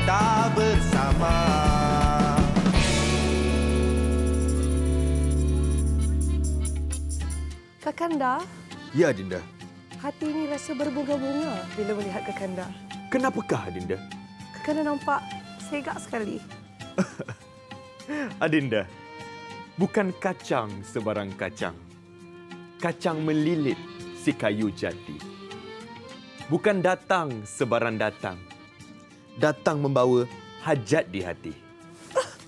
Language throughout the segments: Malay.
kita bersama. Kakanda, Ya, Adinda. hati ini rasa berbunga-bunga bila melihat Kakanda. Kenapakah, Adinda? Kakanda nampak segak sekali. Adinda, bukan kacang sebarang kacang. Kacang melilit si kayu jati. Bukan datang sebarang datang. Datang membawa hajat di hati.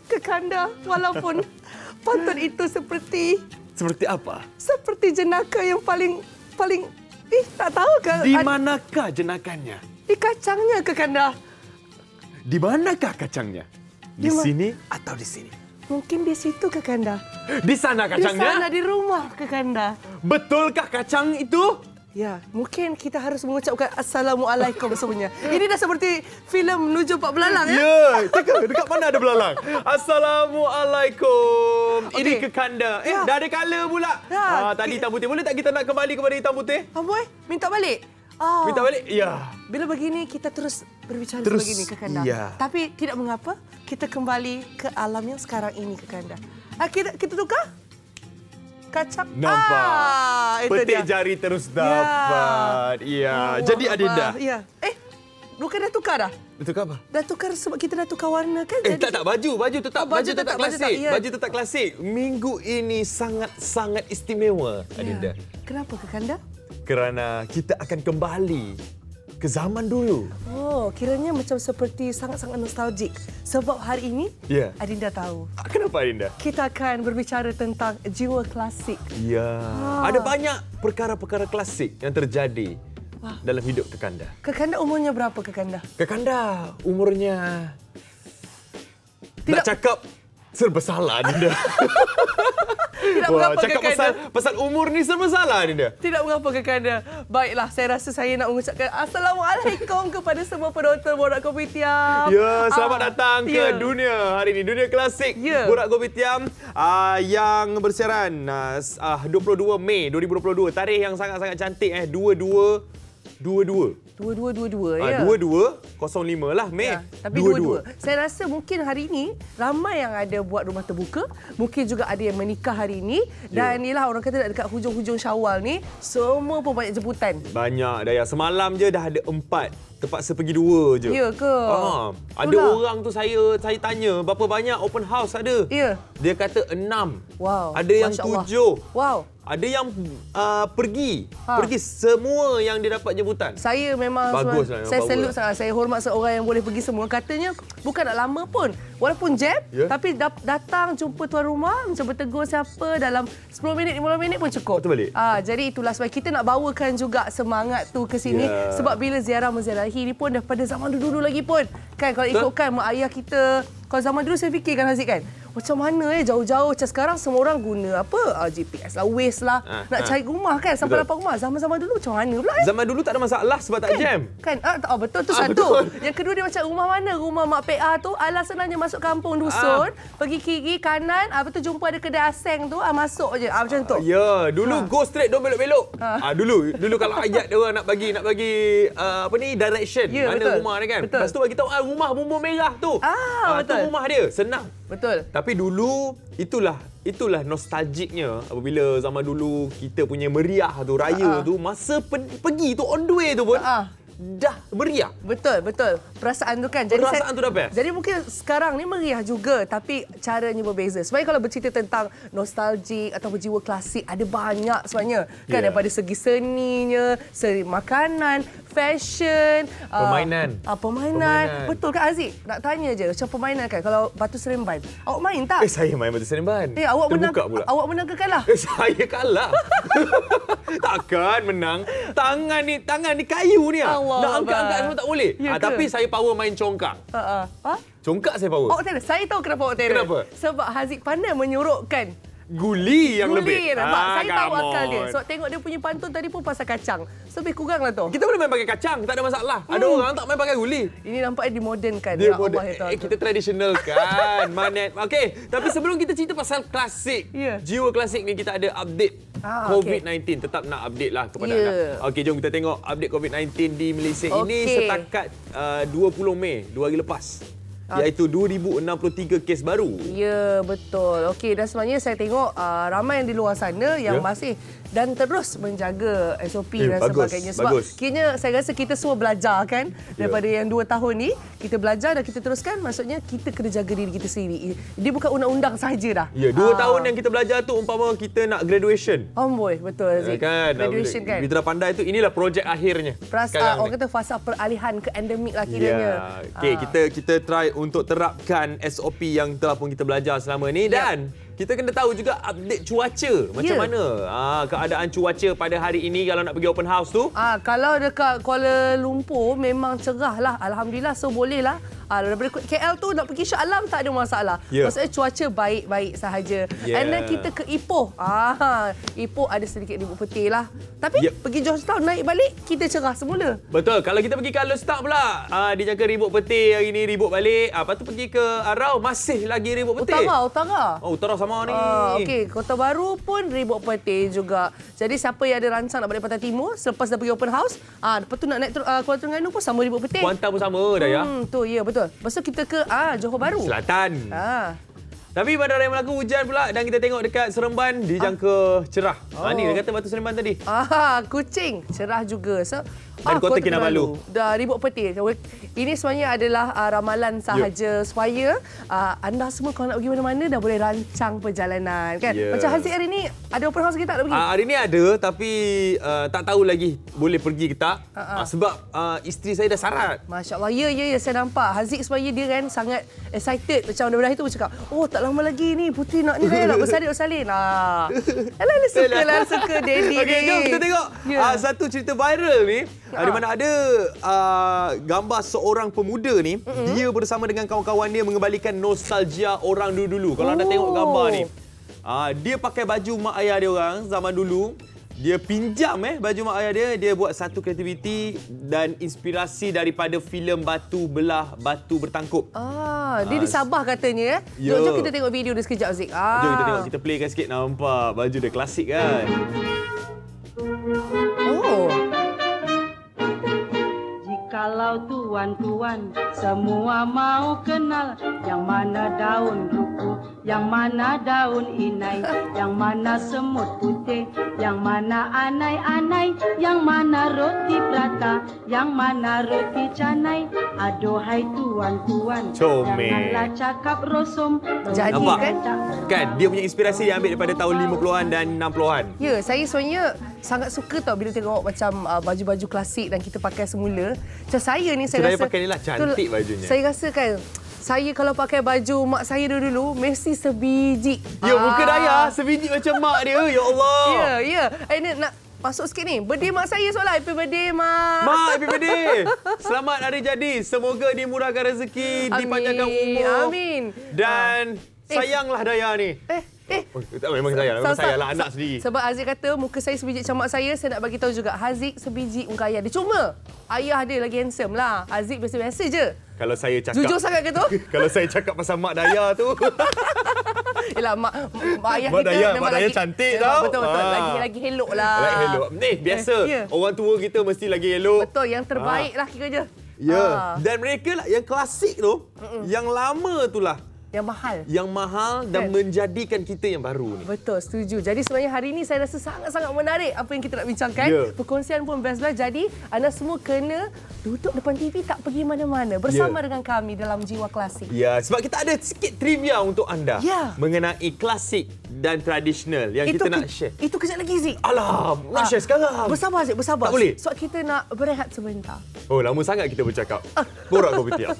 Kakanda, walaupun pantun itu seperti jenaka yang paling tak tahu ke? Di manakah jenakannya? Di kacangnya, Kakanda. Di manakah kacangnya? Di sini atau di sini? Mungkin di situ, Kakanda. Di sana kacangnya? Di sana, di rumah, Kakanda. Betulkah kacang itu? Ya, mungkin kita harus mengucapkan Assalamualaikum sebenarnya. Ini dah seperti filem Menuju Pak Belalang, ya? Ya, dekat mana ada belalang? Assalamualaikum. Okey. Ini Kakanda. Ya. Dah ada colour pula. Ya. Tadi hitam putih. Boleh tak kita nak kembali kepada hitam putih? Amboi, minta balik. Minta balik? Ya. Bila begini, kita terus berbicara Terus, begini, Kakanda. ya. Tapi tidak mengapa, kita kembali ke alam yang sekarang ini, Kakanda. Kita tukar? Kacang. Nampak. Itu Petik dia. jari terus dapat. Ya. Jadi Adinda. Ya. Bukan dah tukar dah? Betul apa? Dah tukar sebab kita dah tukar warna, kan? Tak. Baju tetap. Oh, Baju tetap klasik. ya. Baju tetap klasik. Minggu ini sangat istimewa, Adinda. Ya. Kenapa, Kakanda? Kerana kita akan kembali ke zaman dulu. Oh, kiranya macam seperti sangat-sangat nostalgik. Sebab hari ini, Ya. Adinda tahu. Kenapa, Adinda? Kita akan berbicara tentang jiwa klasik. Ya. Ada banyak perkara-perkara klasik yang terjadi dalam hidup Kakanda. Kakanda umurnya berapa, Kakanda? Kakanda umurnya... Tidak- Nak cakap serba salah, Adinda. Tidak mengapa, cakap Kakanda. pasal umur ni serba salah, Adinda. Tidak mengapa, Kakanda. Baiklah, saya rasa saya nak mengucapkan Assalamualaikum kepada semua penonton Borak Kopitiam. Ya, selamat datang ke ya. dunia hari ini. Dunia klasik. Ya. Borak Kopitiam yang bersiaran 22 Mei 2022. Tarikh yang sangat-sangat cantik. 22. 2222, ya. 2205 lah, Mei. Ya, tapi 22. Saya rasa mungkin hari ini ramai yang ada buat rumah terbuka. Mungkin juga ada yang menikah hari ini. Dan inilah orang kata dekat hujung-hujung Syawal ni, semua pun banyak jemputan. Banyak, Daya. Semalam je dah ada 4. Terpaksa pergi 2 je. Ya ke? Ada Itulah. orang tu saya tanya, berapa banyak open house ada? Ya. Dia kata 6. Wow. Ada yang Masya Allah. 7. Wow. Ada yang pergi. Pergi semua yang dia dapat jemputan. Saya memang Bagus lah, saya memang salute bagus. sangat. Saya hormat seorang yang boleh pergi semua. Katanya bukan nak lama pun. Walaupun jam, Ya. tapi datang jumpa tuan rumah, macam bertegur siapa dalam 10 minit, 15 minit pun cukup. Betul balik. Jadi itulah sebab kita nak bawakan juga semangat tu ke sini. Ya. Sebab bila ziarah menziarahi ni pun daripada zaman dulu lagi pun. Kan kalau Betul. ikutkan mak ayah kita, kalau zaman dulu saya fikirkan Haziq kan, macam mana jauh-jauh. Macam sekarang semua orang guna apa? GPS lah, Waze lah. Nak cari rumah kan, sampai Betul. dapat rumah. Zaman-zaman dulu macam mana pula? Zaman dulu tak ada masalah sebab tak jam. Kan? Betul tu satu. Betul. Yang kedua dia macam rumah mana? Rumah Mak PA tu. Alah senangnya masuk kampung dusun. Pergi kiri, kanan. Lepas tu jumpa ada kedai aseng tu. Masuk je. Macam tu. Ya, dulu go straight, don't belok-belok. Dulu kalau ayat dia orang nak bagi direction Ya, mana betul. rumah dia kan. Betul. Lepas tu bagi tahu rumah bumbung merah tu. Betul. Tu rumah dia, senang. Betul. Tapi dulu itulah nostalgiknya apabila zaman dulu kita punya meriah tu, raya tu, masa pergi tu on the way tu pun dah meriah. Betul. Perasaan tu kan. Perasaan tu dah best. Jadi mungkin sekarang ni meriah juga. Tapi caranya berbeza. Sebenarnya kalau bercerita tentang nostalgik atau jiwa klasik, ada banyak sebenarnya. Kan daripada segi seninya, segi makanan, fashion. Permainan. Permainan. Betul kan Aziz? Nak tanya je. Macam permainan kan. Kalau Batu Seremban. Awak main tak? Saya main Batu Seremban. Awak menang, Terbuka pula. awak menang ke kalah? Saya kalah. Takkan menang. Tangan ni kayu ni. Allah Nak angkat-angkat semua tak boleh. Ya ke? Tapi saya power main congkak. Congkak saya power. Awak tahu, saya tahu kenapa awak tahu. Kenapa? Sebab Haziq pandai menyorokkan guli yang Guli, lebih. nampak? Saya tahu come akal dia. on. So tengok dia punya pantun tadi pun pasal kacang. So lebih kurang lah tu. Kita boleh main pakai kacang, tak ada masalah. Ada orang tak main pakai guli. Ini nampaknya dimodernkan. Dia Ya modern. Allah, ya Tuhan. Kita tradisional kan. Manet. Okey, tapi sebelum kita cerita pasal klasik, Ya. jiwa klasik ni kita ada update COVID-19. Tetap nak update lah kepada Ya. anda. Okey, jom kita tengok update COVID-19 di Malaysia ini Okey. setakat 20 Mei, 2 hari lepas. Iaitu 2063 kes baru. Ya, betul. Okey, dan sebenarnya saya tengok ramai yang di luar sana yang masih dan terus menjaga SOP dan bagus, sebagainya. Sebab kiranya saya rasa kita semua belajar kan daripada yang 2 tahun ni. Kita belajar dan kita teruskan. Maksudnya kita kena jaga diri kita sendiri. Dia bukan undang-undang sahaja dah. Ya, 2 tahun yang kita belajar tu umpama kita nak graduation. Amboi, betul Aziz. Kan? Graduation kan. Kita dah pandai tu, inilah projek akhirnya. Orang kata fasa peralihan ke endemik lah kiranya. Okey, kita try untuk terapkan SOP yang telah pun kita belajar selama ni dan kita kena tahu juga update cuaca. Macam mana keadaan cuaca pada hari ini kalau nak pergi open house tu? Kalau dekat Kuala Lumpur memang cerah lah. Alhamdulillah, so boleh lah. Daripada KL tu nak pergi Shah Alam tak ada masalah. Maksudnya cuaca baik-baik sahaja. And then kita ke Ipoh. Ipoh ada sedikit ribut peti lah. Tapi pergi Georgetown naik balik, kita cerah semula. Betul. Kalau kita pergi ke Alostar pula, dia jaga ribut peti hari ni, ribut balik. Lepas tu pergi ke Arau, masih lagi ribut peti. Utara. Oh, Utara sama ni. Okey, Kota Baru pun ribut peti juga. Jadi siapa yang ada rancang nak balik Pantai Timur selepas dah pergi open house, lepas tu nak naik Kuala Terengganu pun sama ribut peti. Kuantan pun sama dah ya. Tu ya, betul. Lepas tu kita ke Johor Bahru. Selatan. Tapi pada Raya Melaka hujan pula dan kita tengok dekat Seremban dijangka cerah. Ni dia kata Batu Seremban tadi. Kuching cerah juga. So, dan Kota Kinabalu dah ribut peti. Ini sebenarnya adalah ramalan sahaja supaya anda semua kalau nak pergi mana-mana dah boleh rancang perjalanan kan. Macam Haziq hari ni ada open house ke tak nak pergi? Hari ni ada tapi tak tahu lagi boleh pergi ke tak. Sebab isteri saya dah sarat. Masya-Allah. Ya, saya nampak. Haziq sebenarnya dia kan sangat excited. Macam daripada hari tu bercakap, tak lama lagi ni Putri nak nak bersalin. Alah, suka daddy ni. Okey, jom kita tengok satu cerita viral ni. Di mana ada gambar seorang pemuda ni, dia bersama dengan kawan-kawan dia mengembalikan nostalgia orang dulu-dulu. Kalau anda tengok gambar ni, dia pakai baju mak ayah dia orang zaman dulu. Dia pinjam baju mak ayah dia buat satu kreativiti dan inspirasi daripada filem Batu Belah Batu Bertangkup. Dia di Sabah katanya. Jom kita tengok video dia sekejap, Zik. Jom kita tengok, kita playkan sikit. Nampak baju dia klasik kan? Kalau tuan-tuan semua mau kenal yang mana daun duku, yang mana daun inai, yang mana semut putih, yang mana anai-anai, yang mana roti prata, yang mana roti canai. Aduhai tuan-tuan, janganlah cakap rosum. Jadi kan dia punya inspirasi dia ambil daripada tahun 50-an dan 60-an. Ya, saya sebenarnya sangat suka tau bila tengok macam baju-baju klasik dan kita pakai semula. Macam saya ni saya rasa pakai ni lah cantik bajunya. Saya rasa kan saya kalau pakai baju mak saya dulu mesti sebiji. Ya, muka Daya sebiji macam mak dia. Ya Allah. Ya. Ini nak masuk sikit ni. Birthday mak saya soalan. Happy birthday, Mak. Mak, happy birthday. Selamat hari jadi. Semoga dimurahkan rezeki, dipanjangkan umur. Amin. Dan sayanglah Daya ni. Memang saya lah anak sendiri. Sebab Haziq kata muka saya sebiji macam mak saya nak bagi tahu juga Haziq sebiji muka ayah dia. Cuma ayah dia lagi handsome lah. Haziq biasa-biasa je. Kalau saya cakap jujur sangat ke tu? Kalau saya cakap pasal mak Daya tu. Yalah mak ayah mak kita Daya, memang mak Daya lagi cantik tau. Betul. Lagi elok lah. Lagi elok. Biasa. Orang tua kita mesti lagi elok. Betul, yang terbaik lah kiranya. Ya. Dan mereka lah yang klasik tu, yang lama tu lah. Yang mahal dan menjadikan kita yang baru ni. Betul, setuju. Jadi sebenarnya hari ini saya rasa sangat-sangat menarik apa yang kita nak bincangkan. Perkongsian pun best-best. Jadi anda semua kena duduk depan TV, tak pergi mana-mana. Bersama dengan kami dalam Jiwa Klasik. Ya, sebab kita ada sikit trivia untuk anda. Mengenai klasik dan tradisional yang kita nak share. Itu kejap lagi, Zik. Alah, nak share sekarang. Bersabar, Zik, bersabar. Tak boleh? Sebab kita nak berehat sebentar. Oh, lama sangat kita bercakap. Borak kau bertiap.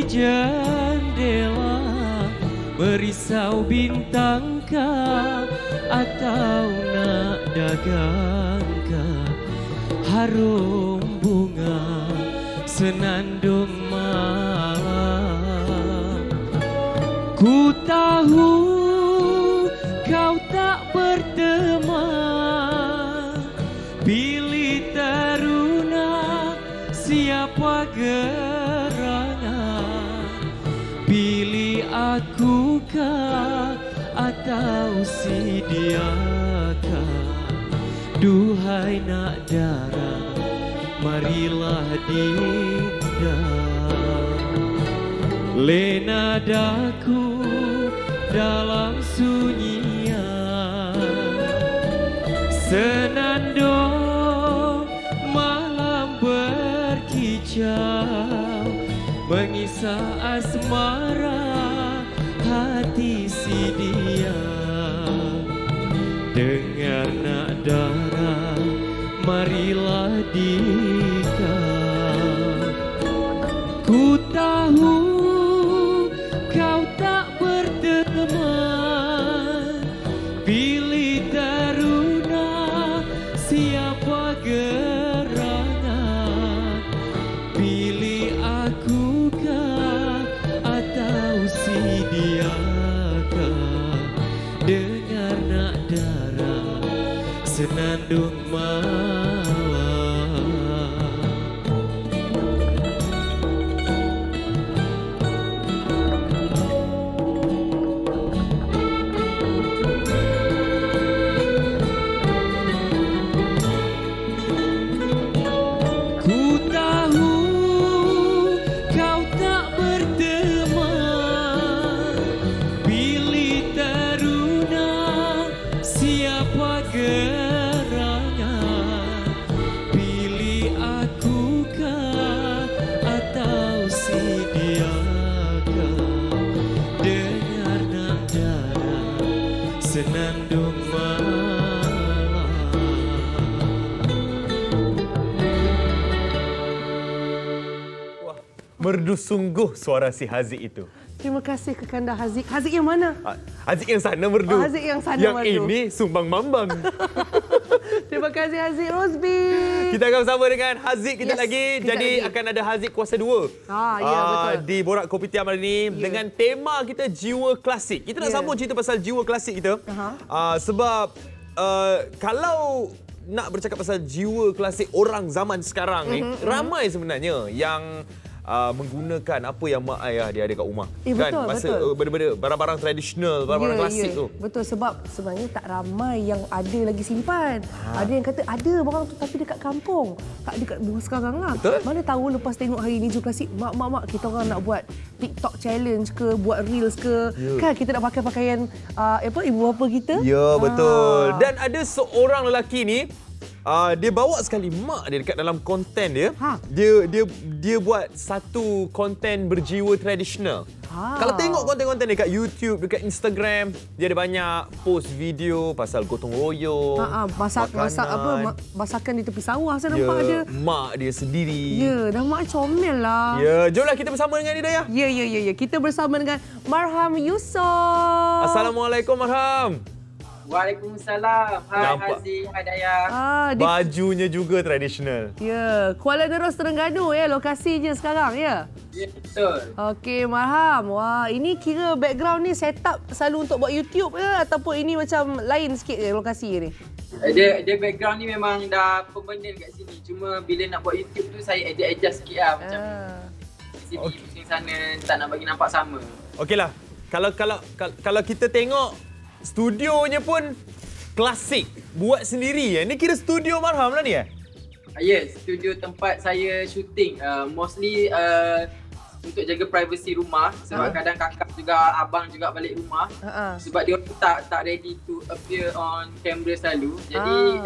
jendela merisau bintangkah atau nak dagangkah harum bunga senandung malam. Ku tahu kau tak berteman, pilih teruna siapa gerangan, pilih akukah atau si diakah. Duhai nak darah, marilah dinda. Lena daku dalam sunyian, senandung malam berkicau, mengisah asmara hati si dia. Dengar nak darah, marilah dikau. Ku tahu kau tak berteman, pilih teruna siapa gerangan, pilih akukah atau si diakah. Dengar nak darah senandung malam. Senandung malam. Wah, merdu sungguh suara si Haziq itu. Terima kasih Kakanda Haziq. Haziq yang mana? Haziq yang sana merdu. Haziq yang sana yang merdu. Yang ini sumbang mambang. Terima kasih Haziq Rosby. Kita akan bersama dengan Haziq kita lagi. Jadi lagi akan ada Haziq Kuasa 2. Ya, betul. Di Borak Kopitiam hari ini dengan tema kita jiwa klasik. Kita nak sambung cerita pasal jiwa klasik kita. Sebab kalau nak bercakap pasal jiwa klasik orang zaman sekarang ni, ramai sebenarnya yang menggunakan apa yang mak ayah dia ada kat rumah. Kan? Masa benda-benda barang-barang tradisional, barang-barang klasik tu. Betul, sebab sebenarnya tak ramai yang ada lagi simpan. Ada yang kata ada barang tu tapi dekat kampung. Tak dekat bawah sekarang lah. Betul. Mana tahu lepas tengok hari ni jiwa klasik, mak kita orang nak buat TikTok challenge ke, buat reels ke. Kan kita nak pakai pakaian ibu bapa kita. Ya, betul. Dan ada seorang lelaki ni, dia bawa sekali mak dia dekat dalam konten dia. Dia buat satu konten berjiwa tradisional. Kalau tengok konten-konten dekat YouTube, dekat Instagram, dia ada banyak post video pasal gotong royong, masakan di tepi sawah saya nampak ada. Mak dia sendiri. Ya, dah mak comel lah. Ya, jomlah kita bersama dengan Hidayah. Ya. Kita bersama dengan Marham Yusof. Assalamualaikum Marham. Waalaikumsalam. Hai Haziq, hai Dayah. Bajunya juga tradisional. Ya, Kuala Neros Terengganu ya lokasinya sekarang ya. Ya, betul. Okey, Marham. Wah, ini kira background ni setup selalu untuk buat YouTube ke ataupun ini macam lain sikit ke lokasi ni? Dia background ni memang dah permanent kat sini. Cuma bila nak buat YouTube tu saya adjust sikit lah macam sini pusing sana tak nak bagi nampak sama. Okeylah. Kalau kita tengok studionya pun klasik, buat sendiri ya. Ni kira studio Marham lah ni ya? Yes, studio tempat saya syuting. Mostly untuk jaga privacy rumah sebab kadang kakak juga abang juga balik rumah. Sebab dia tak ready to appear on camera selalu. Jadi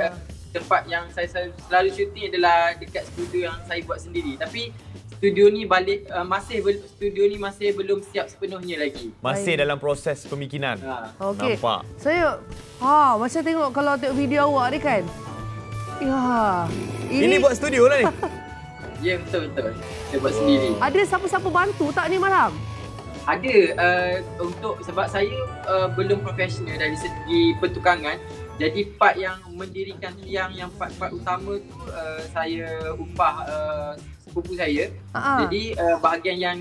tempat yang saya selalu syuting adalah dekat studio yang saya buat sendiri. Tapi studio ni masih belum siap sepenuhnya lagi. Masih dalam proses pemikiran. Okey. Nampak. Saya macam tengok kalau tengok video awak ni kan. Ya. Ini buat studio lah ni. Ya, betul-betul. Saya buat sendiri. Ada siapa-siapa bantu tak ni Marham? Ada, untuk sebab saya belum profesional dari segi pertukangan. Jadi part yang mendirikan tiang, yang part utama tu saya upah sepupu saya. Jadi bahagian yang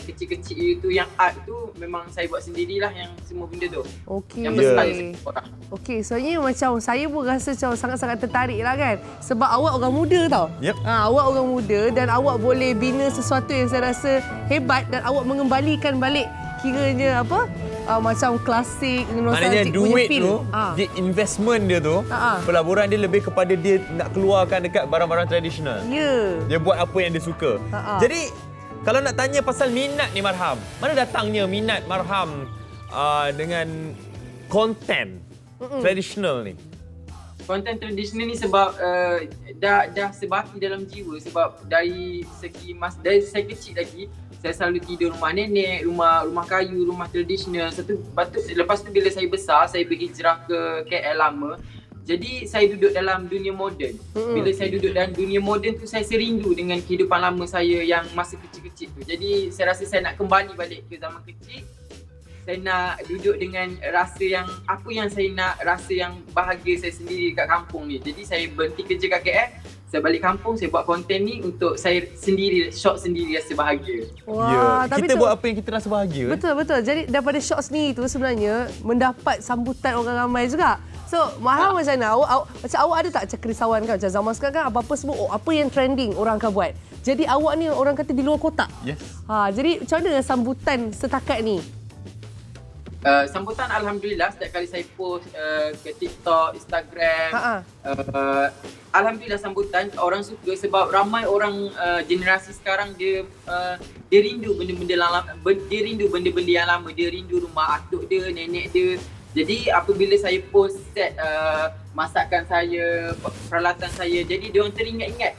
kecil-kecil itu, yang art tu memang saya buat sendirilah yang semua benda tu. Okey. Yang besar saya orang. Okey, soalnya macam saya pun rasa macam sangat-sangat tertarik lah kan. Sebab awak orang muda tau. Yep. Awak orang muda dan awak boleh bina sesuatu yang saya rasa hebat dan awak mengembalikan balik kiranya apa? Macam klasik, nostalgic punya duit feel. tu, dia investment dia tu, pelaburan dia lebih kepada dia nak keluarkan dekat barang-barang tradisional. Ya. Dia buat apa yang dia suka. Jadi, kalau nak tanya pasal minat ni Marham, mana datangnya minat Marham dengan konten tradisional ni? Konten tradisional ni sebab dah sebati dalam jiwa. Sebab dari dari saya kecil lagi, saya selalu tidur rumah nenek, rumah kayu, rumah tradisional. Lepas tu bila saya besar, saya berhijrah ke KL lama. Jadi saya duduk dalam dunia moden. Bila saya duduk dalam dunia moden tu, saya serindu dengan kehidupan lama saya yang masa kecil-kecil tu. Jadi saya rasa saya nak kembali balik ke zaman kecil. Saya nak duduk dengan rasa yang, apa yang saya nak, rasa yang bahagia saya sendiri kat kampung ni. Jadi saya berhenti kerja kat KL, saya balik kampung, saya buat konten ni untuk saya sendiri, shot sendiri rasa bahagia. Wah, tapi kita buat apa yang kita rasa bahagia. Betul. Jadi daripada shots ni tu sebenarnya mendapat sambutan orang ramai juga. So, Marham macam mana? Macam awak ada tak macam kerisauan kan? Macam zaman sekarang kan apa-apa semua, apa yang trending orang akan buat. Jadi awak ni orang kata di luar kotak. Yes. Jadi macam mana sambutan setakat ni? Sambutan Alhamdulillah setiap kali saya post ke TikTok, Instagram, Alhamdulillah sambutan orang suka sebab ramai orang generasi sekarang dia rindu benda-benda lama, dia rindu benda-benda yang lama, dia rindu rumah atuk dia, nenek dia. Jadi apabila saya post set masakan saya, peralatan saya, jadi dia orang teringat-ingat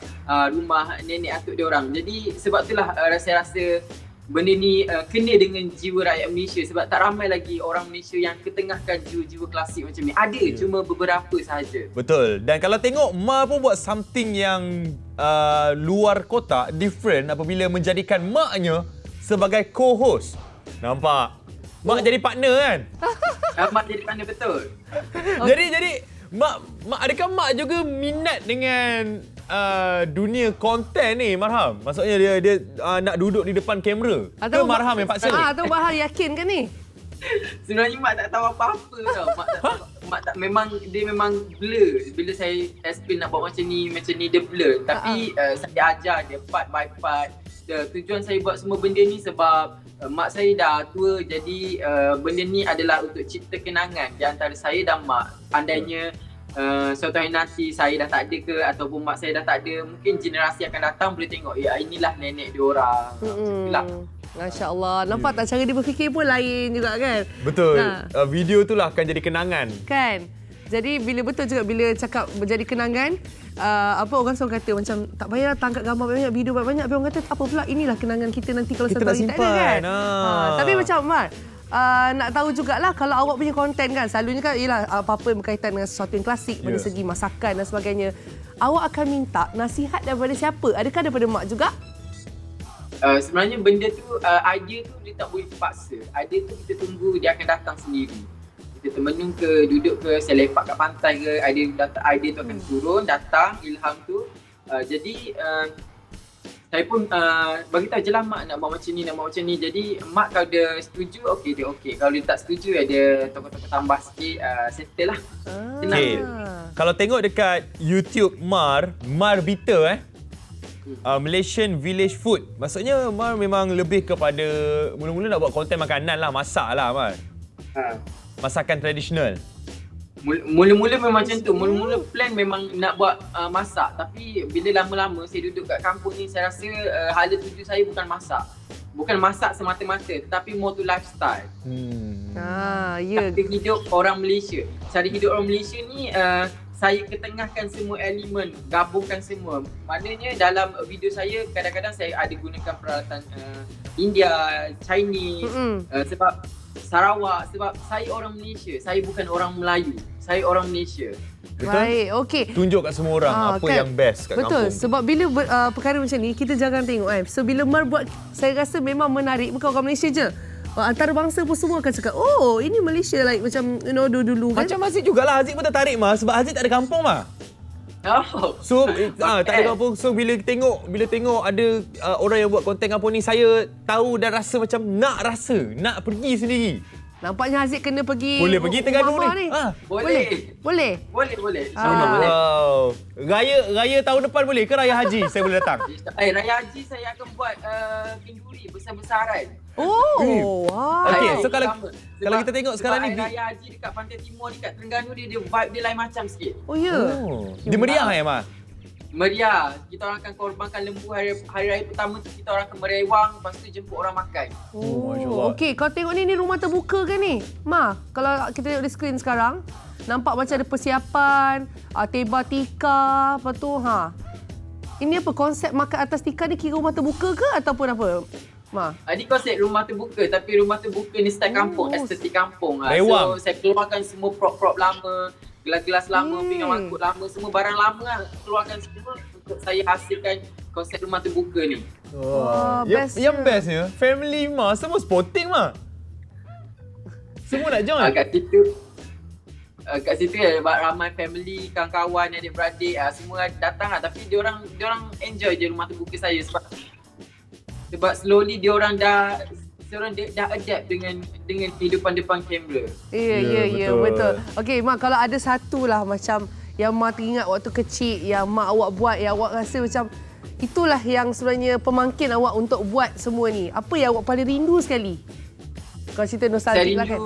rumah nenek atuk dia orang. Jadi sebab itulah rasa-rasa benda ni kena dengan jiwa rakyat Malaysia sebab tak ramai lagi orang Malaysia yang ketengahkan jiwa-jiwa klasik macam ni. Ada, cuma beberapa sahaja. Betul. Dan kalau tengok, Ma pun buat something yang luar kotak, different apabila menjadikan maknya sebagai co-host. Nampak? Mak jadi partner kan? Mak jadi partner, betul. Jadi Mak adakah Mak juga minat dengan dunia konten ni, Marham? Maksudnya dia nak duduk di depan kamera? Atau Marham yang paksa? Atau Marham yakin ke ni? Sebenarnya Mak tak tahu apa-apa tau. Mak tak dia memang blur. Bila saya explain nak buat macam ni dia blur. Tapi saya ajar dia part by part. Tujuan saya buat semua benda ni sebab mak saya dah tua. Jadi benda ni adalah untuk cipta kenangan di antara saya dan mak. Andainya suatu hari nanti saya dah tak ada ke ataupun mak saya dah tak ada, mungkin generasi akan datang boleh tengok, ya inilah nenek dia orang. Masya Allah. Nampak tak cara dia berfikir pun lain juga kan? Betul. Video tu lah akan jadi kenangan. Kan? Jadi betul juga bila cakap menjadi kenangan, orang selalu kata macam tak payah tangkap gambar banyak, video banyak. Tapi orang kata apa pula, inilah kenangan kita nanti kalau satu hari tak ada kan? Tapi macam Mar, nak tahu jugalah kalau awak punya konten kan, selalunya kan ialah apa-apa yang berkaitan dengan sesuatu yang klasik, dari segi masakan dan sebagainya. Awak akan minta nasihat daripada siapa? Adakah daripada mak juga? Sebenarnya benda tu, idea tu dia tak boleh terpaksa. Idea tu kita tunggu dia akan datang sendiri. Kita termenung ke, duduk ke, saya lepak kat pantai ke, idea tu akan turun, datang, ilham tu. Jadi saya pun beritahu je lah mak nak buat macam ni, Jadi mak kalau dia setuju, okey dia okey. Kalau dia tak setuju, ada tokoh-tokoh tambah sikit, settle lah. Senang. Okay. Kalau tengok dekat YouTube Mar Bita Malaysian Village Food. Maksudnya Mar memang lebih kepada mula-mula nak buat konten makanan lah, masak lah Mar. Masakan tradisional. Mula-mula memang macam tu. Mula-mula plan memang nak buat masak. Tapi bila lama-lama saya duduk kat kampung ni, saya rasa hala tuju saya bukan masak. Bukan masak semata-mata, tetapi more to lifestyle. Cara hidup orang Malaysia. Cara hidup orang Malaysia ni saya ketengahkan semua elemen, gabungkan semua. Maknanya dalam video saya kadang-kadang saya ada gunakan peralatan India, Chinese. Sebab Sarawak sebab saya orang Malaysia. Saya bukan orang Melayu. Saya orang Malaysia. Betul? Baik, okey. Tunjuk kat semua orang apa kan? yang best kat Betul, kampung. sebab bila perkara macam ni, kita jangan tengok kan. So, bila Mar buat, saya rasa memang menarik. Bukan orang Malaysia je. Antarabangsa pun semua akan cakap, oh, ini Malaysia like macam, you know, dulu-dulu kan. Macam Haziq jugalah. Haziq pun tertarik, Mas. Sebab Haziq tak ada kampung, Mas. Oh. So, tak ada kampung. So, bila tengok ada orang yang buat konten kampung ni, saya tahu dan rasa macam nak pergi sendiri. Nampaknya Haziq kena pergi Boleh pergi Terengganu rumah ni. Boleh. Boleh? Boleh. InsyaAllah boleh. Wow. Raya tahun depan boleh ke Raya Haji saya boleh datang? Raya Haji saya akan buat kenduri besar-besaran. Oh, wow. Okey, so Sama. kalau kita tengok sekarang ni Raya Haji dekat Pantai Timur dekat Terengganu dia vibe dia lain macam sikit. Oh, ya. dia meriah Mas. Meriah. Kita orang akan korbankan lembu hari raya pertama tu kita orang akan merewang, lepas tu jemput orang makan. Masya Allah. Okey, kau tengok ni rumah terbuka kan ni? Ma, kalau kita tengok di skrin sekarang, nampak macam ada persiapan, teba tikar, lepas tu Ini apa konsep makan atas tikar ni, kira rumah terbuka ke ataupun apa? Ma. Ini konsep rumah terbuka, tapi rumah terbuka ni style kampung, estetik kampung. Rewang. So saya keluarkan semua prop-prop lama, gelas-gelas lama, pinggan mangkuk lama, semua barang lama keluarkan semua untuk saya hasilkan konsep rumah terbuka ni. Yang bestnya, family Mas semua sporting Mas. Semua nak join. Kat situ ramai family, kawan-kawan, adik-beradik semua datang lah. Tapi diorang enjoy je rumah terbuka saya sebab slowly diorang dah adapt dengan kehidupan depan kamera. Ya, betul. Okey, Mak, kalau ada satu lah macam yang Mak teringat waktu kecil yang Mak awak buat, yang awak rasa macam itulah yang sebenarnya pemangkin awak untuk buat semua ni. Apa yang awak paling rindu sekali? Kalau cerita nostalgia lah kan.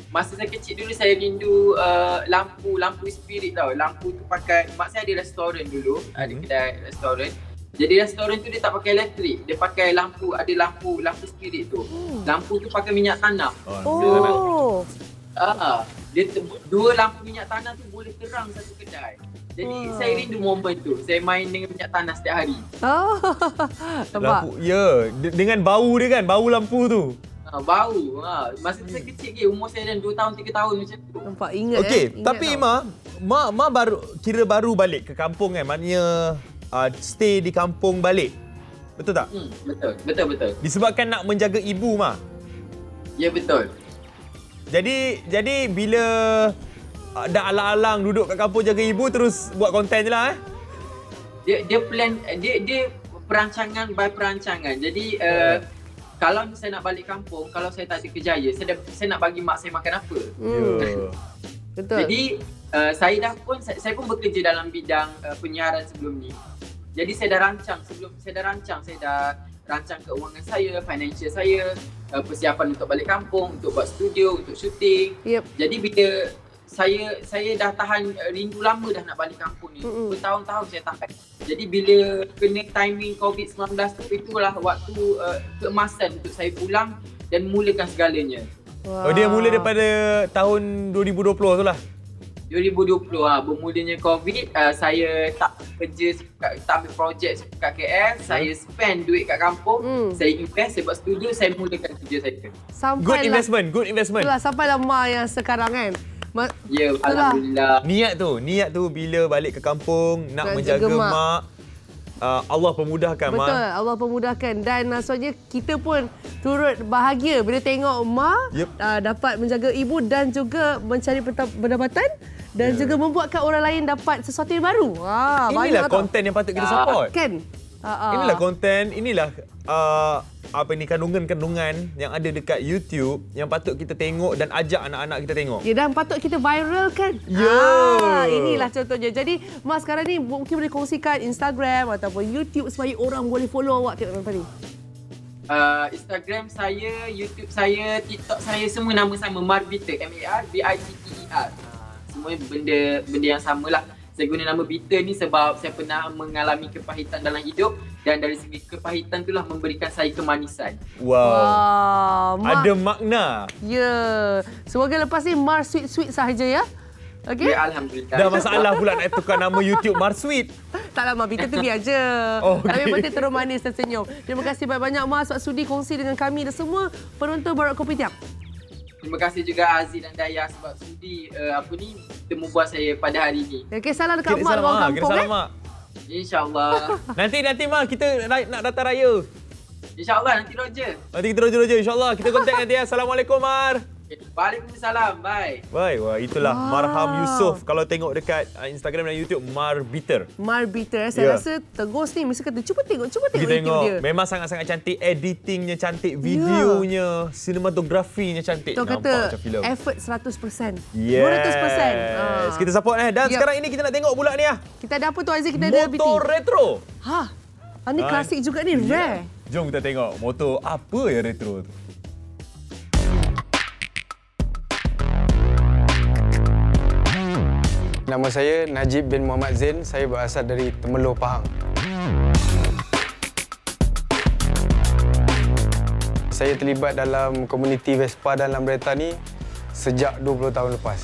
Masa saya kecil dulu saya rindu lampu spirit tau. Lampu tu pakai, mak saya ada restoran dulu, ada kedai restoran. Jadi restoran tu dia tak pakai elektrik, dia pakai lampu, ada lampu spirit tu. Lampu tu pakai minyak tanam. Dia dua lampu minyak tanam tu boleh terang satu kedai. Jadi saya rindu momen tu. Saya main dengan minyak tanam setiap hari. Lampu, dengan bau dia kan, bau lampu tu. Bau. Masa saya kecil ke, umur saya dah 2 tahun, 3 tahun macam tu. Nampak, ingat Okey, ingat tapi Ma baru balik ke kampung kan? Maknanya stay di kampung balik. Betul tak? Betul. Disebabkan nak menjaga ibu, Ma. Ya, betul. Jadi bila dah alang-alang duduk kat kampung jaga ibu, terus buat konten je lah Dia plan, dia perancangan by perancangan. Jadi kalau saya nak balik kampung, kalau saya tak ada kerjaya, saya nak bagi mak saya makan apa. Betul. Jadi saya pun bekerja dalam bidang penyiaran sebelum ni. Jadi saya dah rancang keuangan saya, financial saya, persiapan untuk balik kampung, untuk buat studio, untuk syuting. Jadi bila saya dah tahan rindu lama dah nak balik kampung ni. Bertahun-tahun saya tahan. Jadi bila kena timing COVID-19 tu, itulah waktu keemasan untuk saya pulang dan mulakan segalanya. Dia mula daripada tahun 2020 tu lah. 2020 bermulanya COVID, saya tak kerja, tak ambil projek kat KL, saya spend duit kat kampung, saya invest, saya buat studio, saya mulakan kerja saya. Good investment. Itulah, sampailah Ma yang sekarang kan. Ya, alhamdulillah. Niat tu bila balik ke kampung nak menjaga mak. Allah pemudahkan, Ma. Betul, Allah pemudahkan. Dan sebenarnya kita pun turut bahagia bila tengok Ma dapat menjaga ibu dan juga mencari pendapatan dan juga membuatkan orang lain dapat sesuatu yang baru. Inilah konten yang patut kita support. Kan? Inilah konten, inilah kandungan-kandungan yang ada dekat YouTube yang patut kita tengok dan ajak anak-anak kita tengok. Ya, dan patut kita viral kan? Inilah contohnya. Jadi, Mas sekarang ni mungkin boleh kongsikan Instagram ataupun YouTube supaya orang boleh follow awak tengok apa ni. Instagram saya, YouTube saya, TikTok saya semua nama sama, Marbiter, MARBITTER. Semua benda yang samalah. Saya guna nama Bitter ni sebab saya pernah mengalami kepahitan dalam hidup dan dari segi kepahitan itulah memberikan saya kemanisan. Wow. Ada makna. Ya. Semoga lepas ni Mar sweet-sweet sahaja ya. Okey? Ya, alhamdulillah. Dah masalah pula nak tukar nama YouTube Mar Sweet. Taklah Ma, Bitter tu biar je. Tapi penting terus manis dan senyum. Terima kasih banyak-banyak Ma sebab sudi kongsi dengan kami dan semua penonton Borak Kopitiam. Terima kasih juga Aziz dan Dayah sebab sudi temu bual saya pada hari ini. Okey, salam dekat mak orang kampung InsyaAllah. Nanti Mak kita nak datang raya. InsyaAllah nanti Roger. Nanti kita Roger insya-Allah. Kita kontak nanti ya. Assalamualaikum Mar. Waalaikumsalam. Bye. Baik, wah itulah Marham Yusof. Kalau tengok dekat Instagram dan YouTube Marbiter. Marbiter. Saya rasa Tegus ni mesti kata cuba tengok YouTube dia. Memang sangat-sangat cantik, editingnya cantik, videonya, sinematografinya cantik. Kita kata effort 100%. 200%. Kita support Dan sekarang ini kita nak tengok pula ni Kita ada apa tu Aziz? Kita ada BT. Motor retro. Ni klasik juga ni, rare. Jom kita tengok motor apa yang retro tu. Nama saya Najib bin Muhammad Zain. Saya berasal dari Temerloh, Pahang. Saya terlibat dalam komuniti Vespa dan Lambretta ni sejak 20 tahun lepas.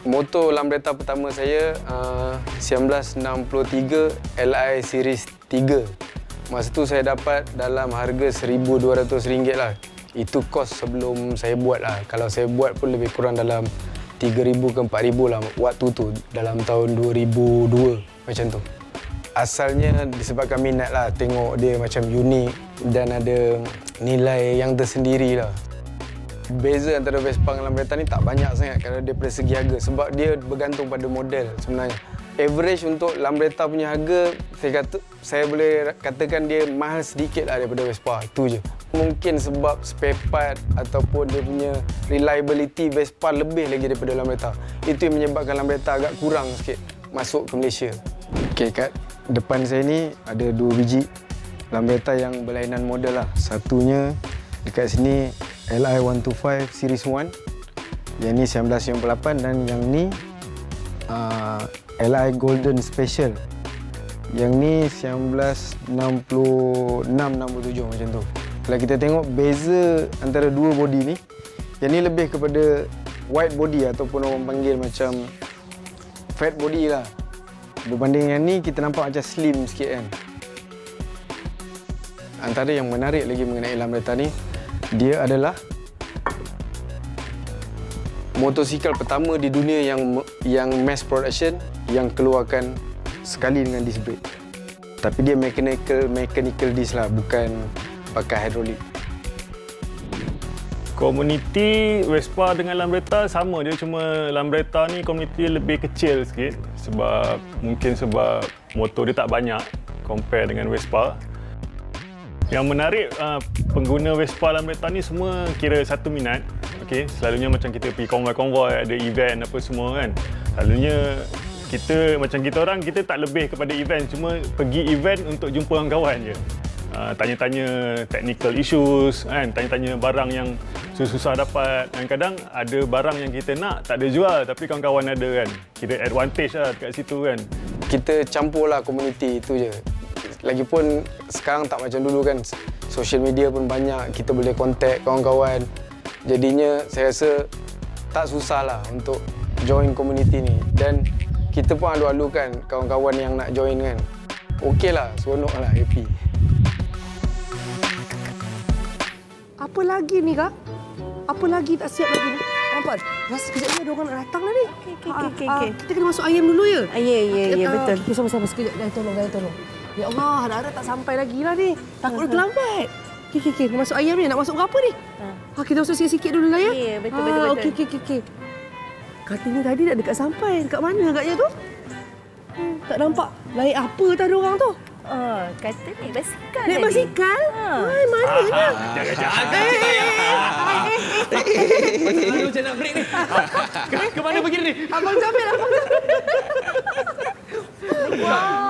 Motor Lambretta pertama saya 1963 Li Series 3. Masa tu saya dapat dalam harga RM1,200 lah. Itu kos sebelum saya buat lah. Kalau saya buat pun lebih kurang dalam 3,000 ke 4,000 lah waktu tu, dalam tahun 2002 macam tu. Asalnya disebabkan minat lah, tengok dia macam unik dan ada nilai yang tersendiri lah. Beza antara Vespa dengan Lambretta ni tak banyak sangat kalau daripada segi harga, sebab dia bergantung pada model sebenarnya. Average untuk Lambretta punya harga, saya boleh katakan dia mahal sedikit lah daripada Vespa, itu je. Mungkin sebab spare part ataupun dia punya reliability Vespa lebih lagi daripada Lambretta. Itu yang menyebabkan Lambretta agak kurang sikit masuk ke Malaysia. Okey, kat depan saya ni ada 2 biji Lambretta yang berlainan model lah. Satunya dekat sini Li125 Series 1. Yang ni 1998 dan yang ni Li Golden Special. Yang ni 1966-67 macam tu. Kalau kita tengok beza antara dua body ni, yang ni lebih kepada wide body ataupun orang panggil macam fat body lah. Berbanding yang ni kita nampak macam slim sikit kan. Antara yang menarik lagi mengenai Lambretta ni, dia adalah motosikal pertama di dunia yang mass production yang keluarkan sekali dengan disc brake. Tapi dia mechanical disc lah, bukan pakai hidrolik. Komuniti Vespa dengan Lambretta sama je, cuma Lambretta ni komuniti lebih kecil sikit sebab motor dia tak banyak compare dengan Vespa. Yang menarik, pengguna Vespa Lambretta ni semua kira satu minat. Okay, selalunya macam kita pergi konvoi-konvoi, ada event apa semua kan. Selalunya kita orang tak lebih kepada event, cuma pergi event untuk jumpa kawan-kawan je. Tanya-tanya technical issues kan, tanya-tanya barang yang susah dapat. Kadang-kadang ada barang yang kita nak tak ada jual tapi kawan-kawan ada kan. Kira advantage lah dekat situ kan. Kita campurlah komuniti itu je. Lagipun sekarang tak macam dulu kan. Social media pun banyak, kita boleh contact kawan-kawan. Jadinya saya rasa tak susah lah untuk join komuniti ni. Dan kita pun alu-alukan kawan-kawan yang nak join kan. Okey lah, seronok lah, happy. Apa lagi ni Kak? Apa lagi tak siap lagi ni? Nampak? Rasa sekejap ni ada orang nak datang lah ni. Okey. Kita kena masuk ayam dulu ya? Ya, betul. Okay, sama-sama sekejap. Dah tolong. Ya Allah, harap-harap tak sampai lagi lah ni. Takut dia terlambat. Okey. Masuk ayam ni. Nak masuk berapa ni? Kita masuk sikit-sikit dulu lah ya? Ya, betul. Okey. Katanya tadi dah dekat sampai. Dekat mana agaknya tu? Tak nampak. Naik apa tak ada orang tu? Kata naik basikal. Naik basikal? Mananya? Jangan. Macam nak break ni. Ke mana pergi ni? Abang Jamil.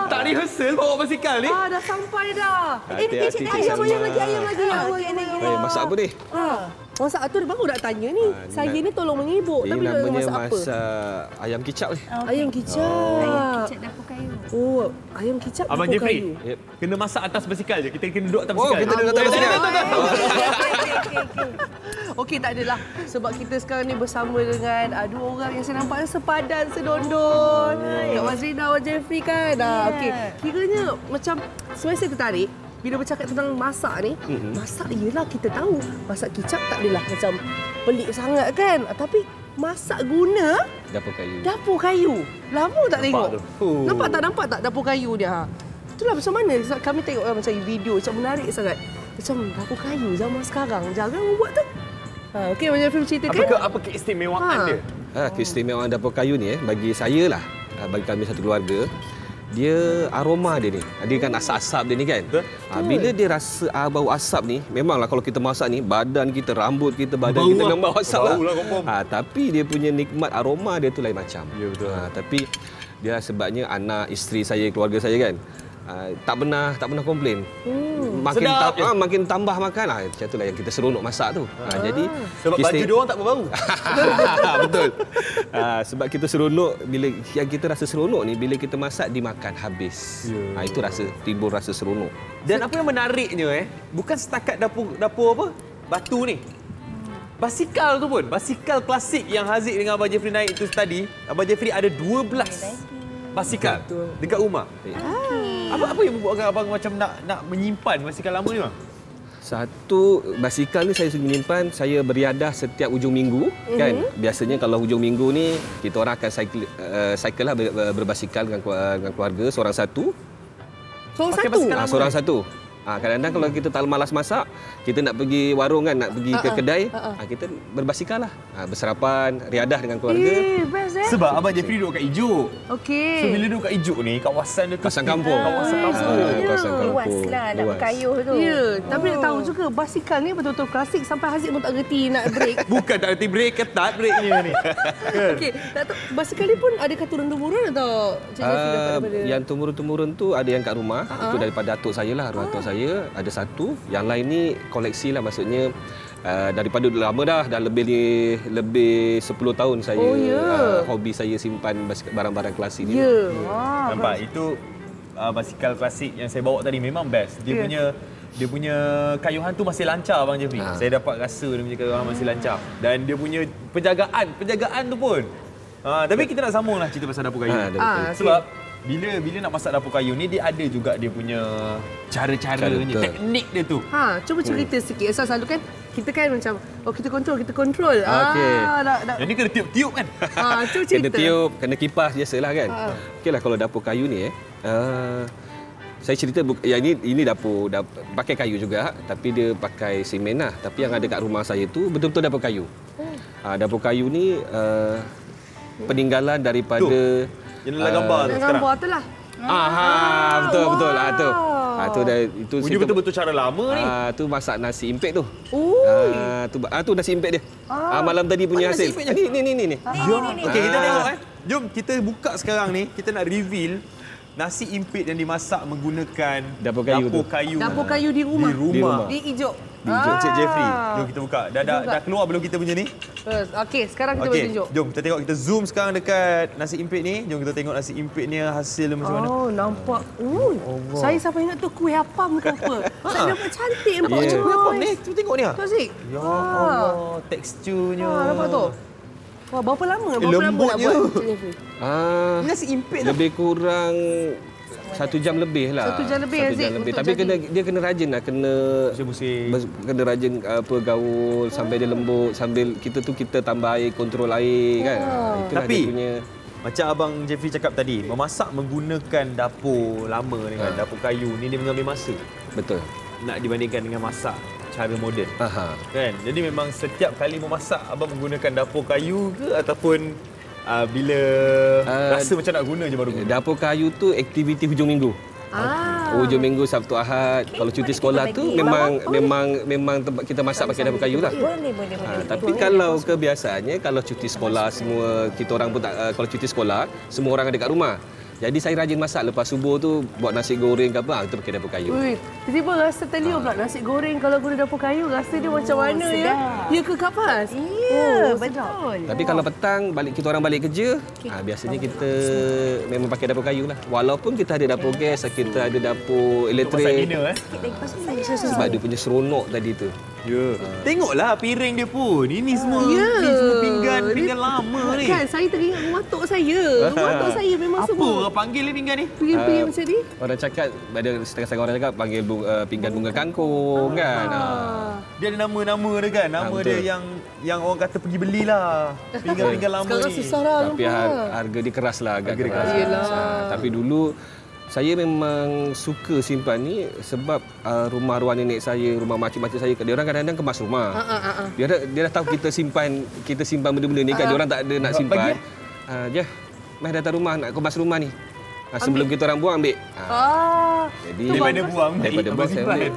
Tak rehearsal bawa basikal ni. Dah sampai dah. Hati-hati, Ayam lagi. Masak apa ni? Masak tu baru nak tanya ni. Saya ni tolong mengibuk. Ini Tapi namanya masak apa? masak ayam kicap ni. Ayam kicap. Ayam kicap dapur kayu. Oh, ayam kicap Abang dapur Jeffrey, kayu. kena masak atas basikal je. Kita kena duduk atas basikal. Kita duduk atas basikal. Okey, tak adalah. Sebab kita sekarang ni bersama dengan dua orang yang saya nampak sepadan, sedondon. Kak Mazrina, Abang Jeffrey kan. Okey, kiranya macam sebenarnya saya tertarik bila bercakap tentang masak ni. Masak ialah kita tahu. Masak kicap tak adalah macam pelik sangat kan. Tapi masak guna Dapur kayu. dapur kayu. Lama tak tengok. Nampak tak dapur kayu dia? Itulah macam mana kami tengok macam video macam menarik sangat. Macam dapur kayu zaman sekarang. Jarang orang buat tu. Okey, macam film ceritakan. Apa keistimewaan dia? Keistimewaan dapur kayu ni bagi saya lah, bagi kami satu keluarga, dia aroma dia ni. Dia kan asap-asap dia ni kan. Bila dia rasa bau asap ni, memanglah kalau kita masak ni, badan kita, rambut kita, badan kita memang bau asap lah. Tapi dia punya nikmat aroma dia tu lain macam. Ya betul. Tapi dia sebabnya anak, isteri saya, keluarga saya kan, tak pernah komplain. Makin tambah makan macam itulah yang kita seronok masak tu. Jadi sebab baju dia orang tak berbau. Betul. Sebab kita seronok, bila yang kita rasa seronok ni bila kita masak dimakan habis. Itu timbul rasa seronok. Dan apa yang menariknya bukan setakat dapur apa? Batu ni. Basikal tu pun, basikal klasik yang Haziq dengan Abang Jeffrey naik tu tadi, Abang Jeffrey ada 12 basikal dekat rumah. Apa yang membuatkan abang macam nak menyimpan basikal lama ni bang? Satu, basikal ni saya menyimpan, saya beriadah setiap hujung minggu kan. Biasanya kalau hujung minggu ni kita orang akan cycle lah berbasikal dengan keluarga seorang satu. Seorang satu. Kadang-kadang kalau kita tak malas masak, kita nak pergi warung kan, nak pergi ke kedai, kita berbasikal lah. Berserapan, riadah dengan keluarga. Best Sebab Abang Jeffrey duduk kat Ijuk. Okey. So bila duduk kat Ijuk ni, kawasan dia tu Kawasan kampung. Kawasan kampung. Luas lah nak berkayuh tu. Ya, tapi nak tahu juga basikal ni betul-betul klasik sampai Haziq pun tak reti nak break. Bukan tak reti break, ketat breaknya ni. Okey, tak tahu basikal ni pun adakah turun-temurun atau yang turun-temurun tu ada yang kat rumah, itu daripada datuk saya lah, arwah datuk saya. Ada satu, yang lain ni koleksi lah, maksudnya daripada lama dah lebih 10 tahun saya hobi saya simpan barang-barang klasik ni. Nampak itu basikal klasik yang saya bawa tadi memang best. Dia punya kayuhan tu masih lancar Abang Jeffrey. Saya dapat rasa dia punya kayuhan masih lancar dan dia punya penjagaan tu pun. Tapi kita nak sambunglah cerita pasal dapur kayu. Sebab bila nak masak dapur kayu ni, dia ada juga dia punya cara-caranya, teknik dia tu. Cuba cerita sikit. Selalu kan kita kan macam kita kontrol. Okey. Yang ni kena tiup-tiup kan? Cuba cerita. Kena tiup, kena kipas biasalah kan. Okeylah kalau dapur kayu ni saya cerita yang ini dapur pakai kayu juga, tapi dia pakai semen lah. Tapi yang ada kat rumah saya tu betul-betul dapur kayu. Dapur kayu ni peninggalan daripada yang dalam gambar tu sekarang. Gambar tu lah. Betul tu. Itu betul-betul cara lama ni. Tu masak nasi impit tu. Tu nasi impit dia. Malam tadi punya hasil. Ni. Okey, kita tengok Jom kita buka sekarang ni, kita nak reveal nasi impit yang dimasak menggunakan dapur kayu. Dapur kayu di rumah. Di Ijuk. Cik Jeffrey. Jom kita buka. Dah keluar belum kita punya ni? Okey, sekarang kita boleh tunjuk. Jom kita tengok, kita zoom sekarang dekat nasi impit ni. Jom kita tengok nasi impit ni hasil macam mana. Nampak. Saya sampai ingat tu kuih apam ke apa. Saya nampak cantik nampak macam kuih apam ni. Cuba tengok ni ah. Ya Allah, teksturnya. Nampak tu. Wah, berapa lama nak buat Cik Jeffrey? Nasi impit lebih kurang 1 jam lebih lah. 1 jam lebih. Tapi dia kena rajin lah, kena rajin gaul sampai dia lembut, sambil kita tambah air, kontrol air kan. Itulah tapi dia punya. Macam Abang Jeffrey cakap tadi, memasak menggunakan dapur lama ni kan, dapur kayu ni dia mengambil masa. Betul. Nak dibandingkan dengan masak cara moden. Kan? Jadi memang setiap kali memasak abang menggunakan dapur kayu ke ataupun bila rasa macam nak guna je baru guna? Dapur kayu tu aktiviti hujung minggu. Hujung minggu, Sabtu, Ahad. Kalau cuti sekolah tu memang tempat kita masak pakai dapur kayu lah. Boleh. Tapi kalau kebiasaannya, kalau cuti sekolah semua, kita orang pun tak, kalau cuti sekolah, semua orang ada kat rumah. Jadi saya rajin masak lepas subuh tu, buat nasi goreng ke apa, kita pakai dapur kayu. Tiba-tiba rasa terliur pula nasi goreng kalau guna dapur kayu, rasa dia macam mana ya? Ya ke kapas? Ya, betul. Tapi kalau petang kita orang balik kerja, biasanya kita memang pakai dapur kayu lah. Walaupun kita ada dapur gas, kita ada dapur elektrik. Dinner, sebab dia punya seronok tadi tu. Tengoklah piring dia pun. Ini semua pinggan lama ni. Kan saya teringat rumah tok saya. Rumah tok saya memang Apa semua. orang panggil ni pinggan ni? Piring-piring macam ni. Orang cakap, ada setengah-setengah orang cakap panggil pinggan bunga kangkung kan. Dia ada nama-nama dia kan. Nama dia yang orang kata pergi belilah. Pinggan-pinggan lama Sekarang ni. susah lah. Tapi harga dia keras lah. Agak keras. Tapi dulu saya memang suka simpan ni sebab rumah arwah nenek saya, rumah makcik-makcik saya, dia orang kadang-kadang kemas rumah. Dia dah tahu kita simpan benda-benda ni kan. Dia orang tak ada nak simpan. Mai datang rumah nak kemas rumah ni. Sebelum kita orang buang ambil. Jadi daripada buang saya ambil.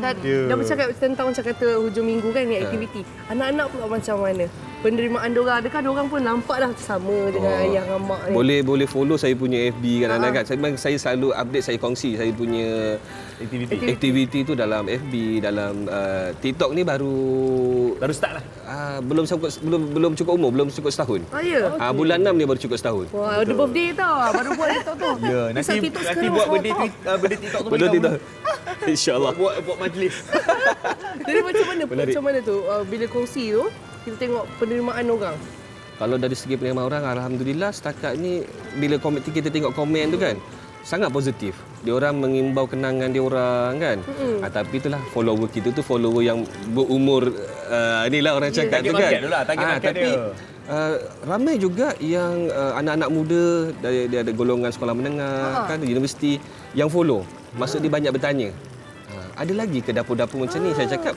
Dah bercakap tentang macam kata hujung minggu kan ni aktiviti. Anak-anak pula macam mana? Penerimaan diorang, adakah diorang pun nampak dah sama dengan ayah dan mak ni? Boleh follow saya punya FB kadang-kadang kan. Saya selalu update, saya kongsi saya punya aktiviti tu dalam FB, dalam TikTok ni baru start lah. Belum cukup umur, belum cukup setahun. Bulan 6 ni baru cukup setahun. Wah, ada birthday tau. Baru buat TikTok tu. Ya, nanti buat birthday TikTok tu. Birthday TikTok. InsyaAllah. Buat majlis. Jadi macam mana tu bila kongsi tu kita tengok penerimaan orang? Kalau dari segi penerimaan orang, alhamdulillah setakat ni bila kita tengok komen tu kan sangat positif. Dia orang mengimbau kenangan dia orang kan. Tapi itulah follower kita tu follower yang berumur inilah orang cakap tu kan. Tapi ramai juga yang anak-anak muda dia ada golongan sekolah menengah kan, universiti yang follow. Maksud dia banyak bertanya. Ada lagi ke dapur-dapur macam ni? Saya cakap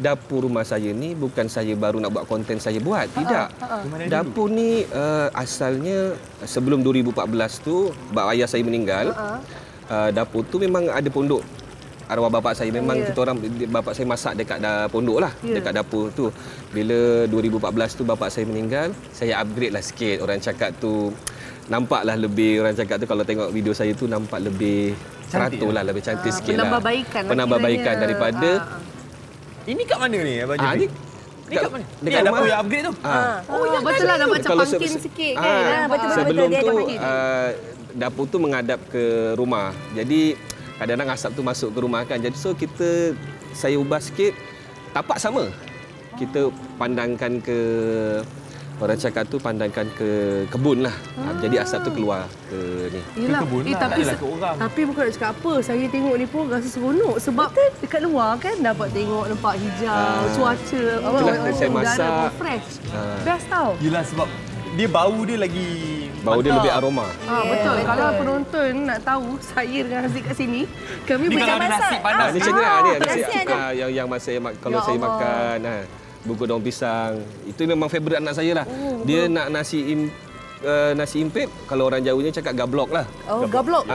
dapur rumah saya ni bukan saya baru nak buat konten saya buat. Tidak. Dapur ni asalnya sebelum 2014 tu ayah saya meninggal. Dapur tu memang ada pondok arwah bapa saya. Memang kita orang bapa saya masak dekat pondok lah, dekat dapur tu. Bila 2014 tu bapa saya meninggal, saya upgrade lah sikit. Orang cakap tu nampaklah lebih, orang cakap tu kalau tengok video saya tu nampak lebih teratur lah, lebih cantik sikit lah. Penambahbaikan daripada ini kat mana ni Abang Jeffrey? Ni kat mana? Dekat dapur yang upgrade tu. Betul lah, nampak macam pangkin sikit kan. Sebelum tu dapur tu menghadap ke rumah. Jadi kadang-kadang asap tu masuk ke rumah kan. Jadi saya ubah sikit, tapak sama. Kita pandangkan ke orang cakap tu pandangkan ke kebun lah. Jadi asap tu keluar ke ni. Yelah, ke kebun lah. Ke orang. Tapi bukan nak cakap apa. Saya tengok ni pun rasa seronok. Sebab dekat luar kan dapat tengok nampak hijau, cuaca. Saya masak. Fresh. Best tau. Yelah sebab dia bau dia lagi dia lebih aroma. Betul. Kalau penonton nak tahu saya dengan Haziq kat sini, kami macam masak. Nasi panas. Ni macam ni nasi yang kalau saya makan bungkus daun pisang. Itu memang favourite anak saya lah. Dia nak nasi impit, kalau orang Jawanya cakap gablok lah. Gablok.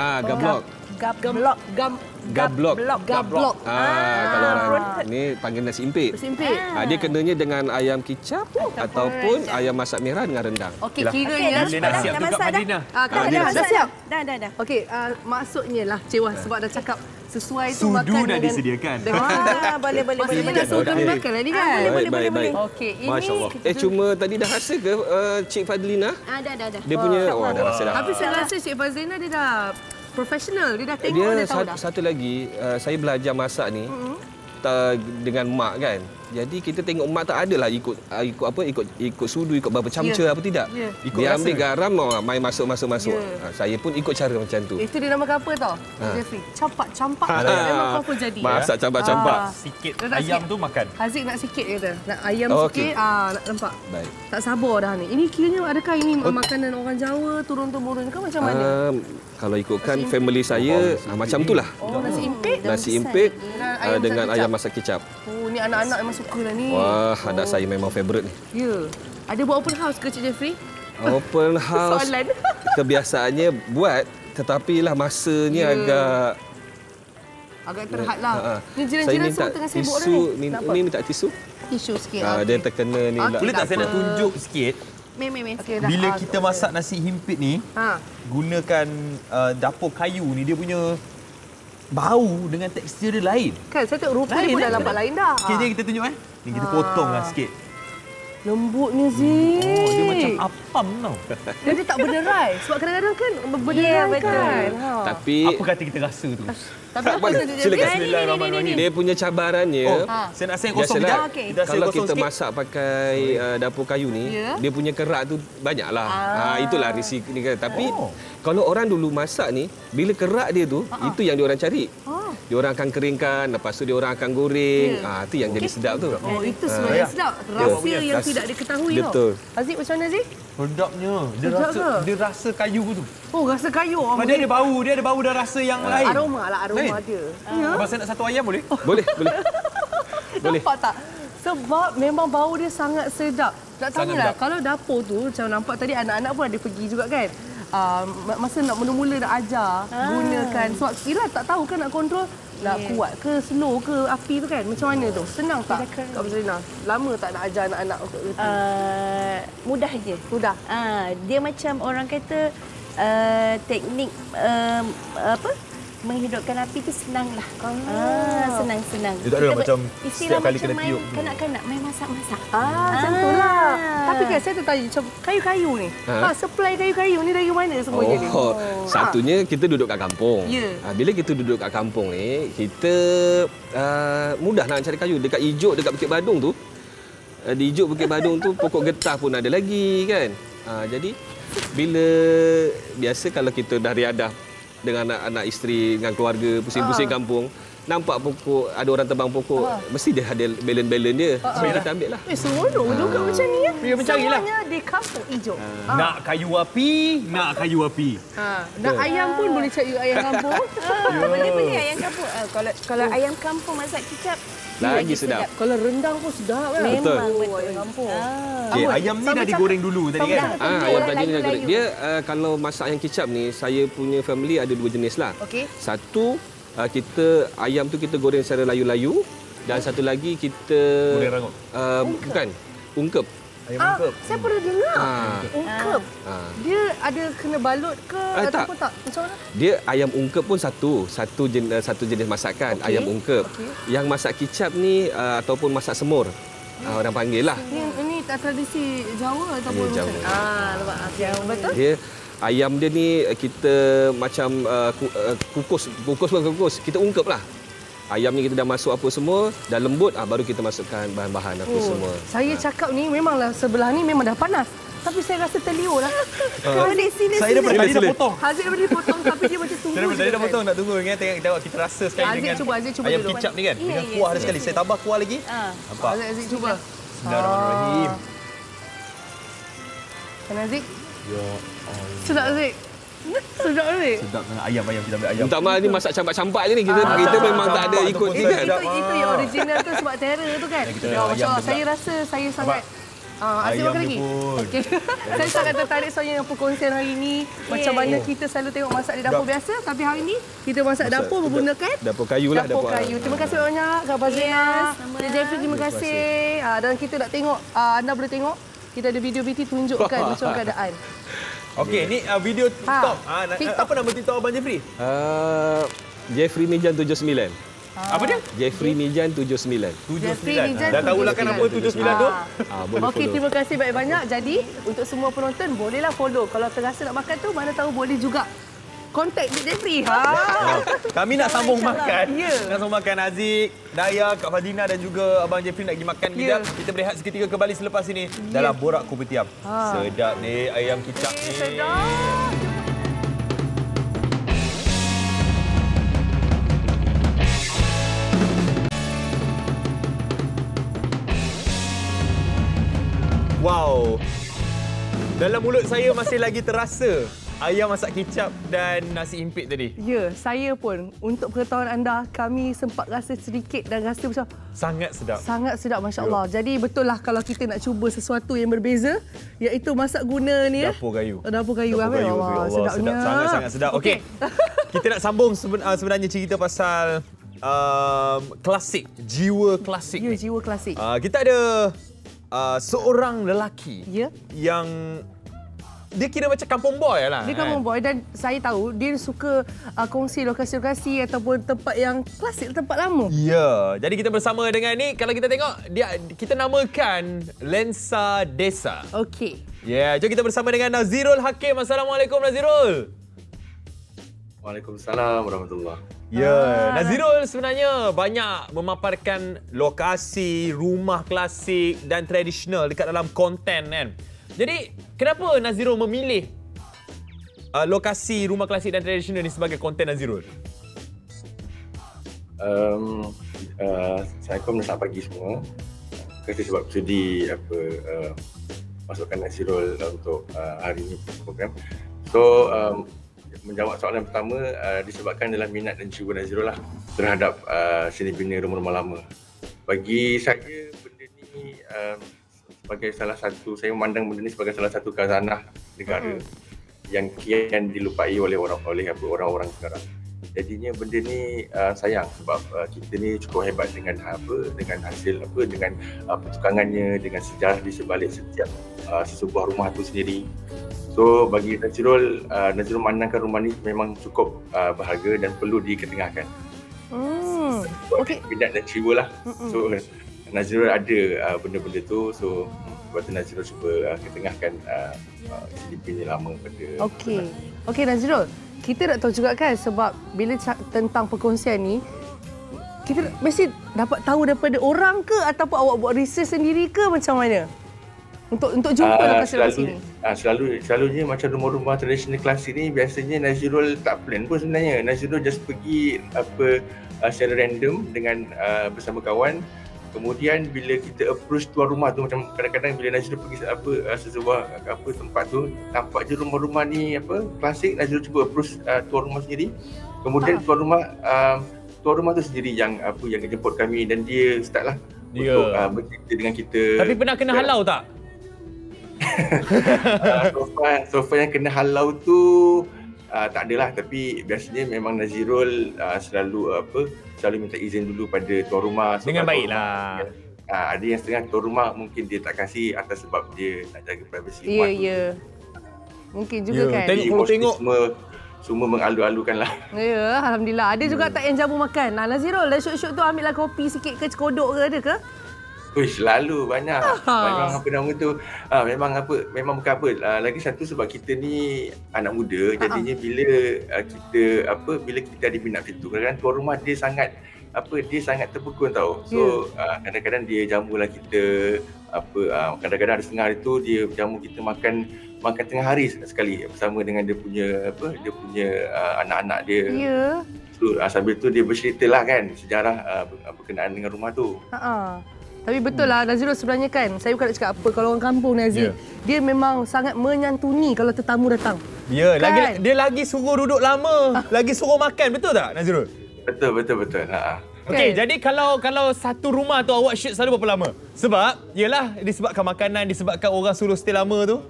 Gablok. Kalau orang ni panggil nasi impit. Dia kenanya dengan ayam kicap ataupun ayam masak merah dengan rendang. Okey, kiranya boleh nak siap tu kat Madinah. Dah siap. Dah. Okey, maksudnya lah Cewa sebab dah cakap sesuai tu sudu makan dah disediakan. Boleh. Maksudnya nak suruh kami makan lah ni kan? Boleh. Okey, ini Masya-Allah. Cuma tadi dah rasa ke Cik Fadlina? Dah. Dia punya dah rasa dah. Tapi saya rasa Cik Fazlina dia dah profesional. Dia dah tengok, dia tahu dah. Satu lagi, saya belajar masak ni dengan mak kan. Jadi kita tengok mak tak adalah ikut sudu, ikut berapa camca apa tidak. Dia ambil garam, main masuk. Saya pun ikut cara macam tu. Itu dia namakan apa tau? Jeffrey, campak. Memang kau pun jadi. Masak campak. Sikit ayam tu makan. Haziq nak sikit kata. Nak ayam sikit, nak nampak. Baik. Tak sabar dah ni. Ini kiranya adakah ini makanan orang Jawa turun-temurun ke macam mana? Kalau ikutkan family saya macam itulah. Nasi impit dengan ayam masak kicap. Ni anak-anak memang suka lah ni. Wah, anak saya memang favourite ni. Ya. Ada buat open house ke Cik Jeffrey? Open house. Soalan. Kebiasaannya buat, tetapi lah masanya agak terhad lah. Ni jiran-jiran semua tengah sibuk dah ni. Minta tisu. Tisu sikit. Dia terkena ni lah. Boleh tak saya nak tunjuk sikit? Bila kita masak nasi himpit ni, gunakan dapur kayu ni, dia punya bau dengan tekstur dia lain. Kan saya tengok rupa dia pun dah nampak lain dah. Okey, jom kita tunjuk Ni kita potong lah sikit. Lembutnya Zik. Oh, dia macam apam tau. Dia tak berderai. Sebab kadang-kadang kan berderai Ya, betul. kan. Tapi Apa kata kita rasa tu? Tapi apa tu dia? silakan. Bismillahirrahmanirrahim. Dia punya cabarannya, Saya nak kosong biasalah, sekejap. Okey. Kita rasa kalau kosong kita sikit. masak pakai dapur kayu ni, Ya. dia punya kerak tu banyaklah. Itulah risiko ni kan. Tapi kalau orang dulu masak ni, bila kerak dia tu, itu yang diorang cari. Diorang akan keringkan, lepas tu diorang akan goreng. Itu yang jadi sedap tu. Oh, itu sebenarnya sedap. Rahsia yang tidak diketahui tau. Betul. Aziz, macam mana Aziz? Sedapnya. Sedap ke? Dia rasa kayu tu. Oh, rasa kayu. Dia ada bau dan rasa yang lain. Aroma lah, aroma Lain. dia. Abang saya nak satu ayam boleh? Boleh. Boleh. Nampak tak? Sebab memang bau dia sangat sedap. Tak Sangat tanyalah, sedap. kalau dapur tu, macam nampak tadi anak-anak pun ada pergi juga kan. Masa nak mula-mula nak ajar, gunakan. Sebab yelah tak tahu kan nak kontrol, nak kuat ke, slow ke api tu kan. Macam mana tu? Senang tak Kak Mazlina? Lama tak nak ajar anak-anak untuk itu? Mudah je. Mudah? Dia macam orang kata teknik menghidupkan api tu senang lah. Senang-senang. Dia tak ada macam istilah setiap kali macam kena tiup. kanak-kanak main masak-masak. Macam tu lah. Tapi kan saya tertanya, macam kayu-kayu ni. Supply kayu-kayu ni dari mana semuanya ni? Satunya kita duduk kat kampung. Ya. Bila kita duduk kat kampung ni, kita mudah nak cari kayu. Dekat Ijuk, dekat Bukit Badung tu, di Ijuk Bukit Badung tu pokok getah pun ada lagi kan. Jadi bila biasa kalau kita dah riadah dengan anak-anak isteri dengan keluarga pusing-pusing kampung, nampak pokok, ada orang tebang pokok, mesti dia ada belen-belen dia. So kita ambil lah. Seronok juga macam ni ya. Ya, mencarilah. Semuanya di kampung hijau. Nak kayu api. Nak ayam pun boleh cari ayam kampung. Boleh ayam kampung. Kalau ayam kampung masak kicap, Lagi sedap. Kalau rendang pun sedap kan. Memang Betul. betul. Ayam kampung. Okay, ayam ni dah digoreng dulu tadi kan? Ayam tadi ni layu-layu. dia kalau masak ayam kicap ni, saya punya family ada dua jenis lah. Okey. Satu kita ayam tu kita goreng secara layu-layu dan satu lagi kita Goreng rangup. Bukan, ungkep. Ayam ungkep. Saya pernah dengar. Ungkep. Dia ada kena balut ke ataupun tak? Macam mana? Dia ayam ungkep pun satu jenis masakan, ayam ungkep. Yang masak kicap ni ataupun masak semur. Orang panggil lah. Ini tradisi Jawa ataupun Ini Jawa. Nampak. Yang betul? Dia ayam dia ni kita macam kukus bukan kukus, kita ungkep lah. Ayam ni kita dah masuk apa semua, dah lembut, baru kita masukkan bahan-bahan apa semua. Saya cakap ni memanglah sebelah ni memang dah panas. Tapi saya rasa terliur lah. Saya daripada tadi dah potong. Haziq daripada potong tapi dia macam tunggu. Tadi dah potong, nak tunggu kan, tengok kita rasa sekali Aziz dengan cuba ayam dulu. kicap ni kan. Dengan kuah dia sekali. Saya tambah kuah lagi. Nampak? Aziz cuba. Bismillahirrahmanirrahim. Kan Aziz? Ya Sedap Aziz. Sedap Aziz. sedap sangat ayam kita ambil ayam. Minta maaf ni masak campak-campak je ni. Kita memang tak ada ikut ni kan. Itu yang original tu sebab terror tu kan. kita Ya, ayam Masya Allah, tu saya rasa saya sangat Aziz Ayam makan dia lagi? pun. Okey. Saya sangat tertarik soalnya yang perkongsian hari ini. Macam mana kita selalu tengok masak di dapur biasa. Tapi hari ini kita masak dapur menggunakan Dapur kayu lah. dapur kayu. Terima kasih banyak Kak Bazrina. Cik Jeffrey, terima kasih. Dan kita nak tengok, anda boleh tengok. Kita ada video BT tunjukkan macam keadaan. Okey, ni video TikTok. TikTok. Apa nama TikTok Abang Jeffrey? Jeffrey Mijan 79. Apa dia? Jeffrey Mijan 79. Jeffrey Mijan 79. Dah tahulah kan apa 79 tu? Boleh Okey, follow. terima kasih banyak-banyak. Jadi, untuk semua penonton, bolehlah follow. Kalau terasa nak makan tu, mana tahu boleh juga kontak Cik Jeffrey. Kami nak sambung makan. Ya. Nak sambung makan Aziz, Daya, Kak Fadina dan juga Abang Jeffrey nak pergi makan kejap. Kita berehat seketika kembali selepas ini dalam Borak Kopitiam. Sedap ni ayam kicap ni. Sedap. Wow. Dalam mulut saya masih lagi terasa ayam masak kicap dan nasi impit tadi. Ya, saya pun. Untuk pengetahuan anda, kami sempat rasa sedikit dan rasa macam Sangat sedap. sangat sedap, Masya Allah. Jadi betul lah kalau kita nak cuba sesuatu yang berbeza, iaitu masak guna ni. Dapur kayu. Dapur kayu. Dapur kayu. Allah, Allah, sedapnya. sedap. Sangat-sangat sedap. Okey. Kita nak sambung sebenarnya cerita pasal klasik. Jiwa klasik. Ya, ni. jiwa klasik. Kita ada seorang lelaki Ya. yang dia kira macam kampung boy lah. Dia kampung boy dan saya tahu dia suka kongsi lokasi-lokasi ataupun tempat yang klasik, tempat lama. Ya, jadi kita bersama dengan ni, kalau kita tengok kita namakan Lensa Desa. Okey. Ya, jom kita bersama dengan Nazirul Hakim. Assalamualaikum Nazirul. Waalaikumsalam warahmatullahi. Ya, Nazirul sebenarnya banyak memaparkan lokasi rumah klasik dan tradisional dekat dalam konten kan. Jadi, kenapa Nazirul memilih lokasi rumah klasik dan tradisional ni sebagai konten Nazirul? Assalamualaikum dan selamat pagi semua. Terima kasih sebab sudi masukkan Nazirul untuk hari ini program. So, menjawab soalan pertama, disebabkan dalam minat dan jiwa Nazirul lah terhadap seni bina rumah-rumah lama. Bagi saya, benda ni sebagai salah satu, saya memandang benda ni sebagai salah satu khazanah negara yang kian dilupai oleh orang-orang sekarang. Jadinya benda ni sayang sebab kita ni cukup hebat dengan hasil dengan pertukangannya, dengan sejarah di sebalik setiap sebuah rumah tu sendiri. So bagi Nazirul memandangkan rumah ni memang cukup berharga dan perlu diketengahkan. Okey. Minat dan jiwa lah. So Nazirul ada benda-benda tu. So sebab tu Nazirul cuba ketengahkan CDP ni lama pada. Okey Nazirul, kita nak tahu juga kan sebab bila tentang perkongsian ni kita mesti dapat tahu daripada orang ke ataupun awak buat research sendiri ke macam mana? Untuk jumpa lokasi-lokasi ni. Selalunya macam rumah-rumah tradisional klasik ni biasanya Nazirul tak plan pun sebenarnya. Nazirul just pergi secara random dengan bersama kawan. Kemudian bila kita approach tuan rumah tu, macam kadang-kadang bila Nazirul pergi sesebuah tempat tu, nampak je rumah-rumah ni klasik, Nazirul cuba approach tuan rumah sendiri. Kemudian tuan rumah tu sendiri yang jemput kami dan dia start lah untuk bercerita dengan kita. Tapi pernah kena halau tak? Sofa yang kena halau tu tak adalah, tapi biasanya memang Nazirul selalu minta izin dulu pada tuan rumah. Dengan baiklah. Ada yang setengah tuan rumah mungkin dia tak kasih atas sebab dia nak jaga privasi rumah tu. Ya. Mungkin juga kan. Tengok semua mengalu-alukan lah. Ya, alhamdulillah. Ada juga tak yang jamu makan? Nazirul dah syuk-syuk tu ambil lah kopi sikit ke, cekodok ke, ada ke? Selalu banyak. Memang nama tu memang bukan apa. Lagi satu sebab kita ni anak muda, jadinya bila kita ada minat macam tu, kadang-kadang tuan rumah dia sangat terpekun tau. So kadang-kadang dia jamulah kita kadang-kadang ada setengah hari tu dia jamu kita makan tengah hari sekali bersama dengan dia punya anak-anak dia. Ya. So sambil tu dia berceritalah kan sejarah berkenaan dengan rumah tu. Tapi betul lah Nazirul sebenarnya kan, saya bukan nak cakap apa, kalau orang kampung Nazir, dia memang sangat menyantuni kalau tetamu datang. Ya, kan? dia lagi suruh duduk lama, lagi suruh makan, betul tak Nazirul? Betul. Okey, jadi kalau satu rumah tu awak shoot selalu berapa lama? Sebab, yelah disebabkan makanan, disebabkan orang suruh stay lama tu.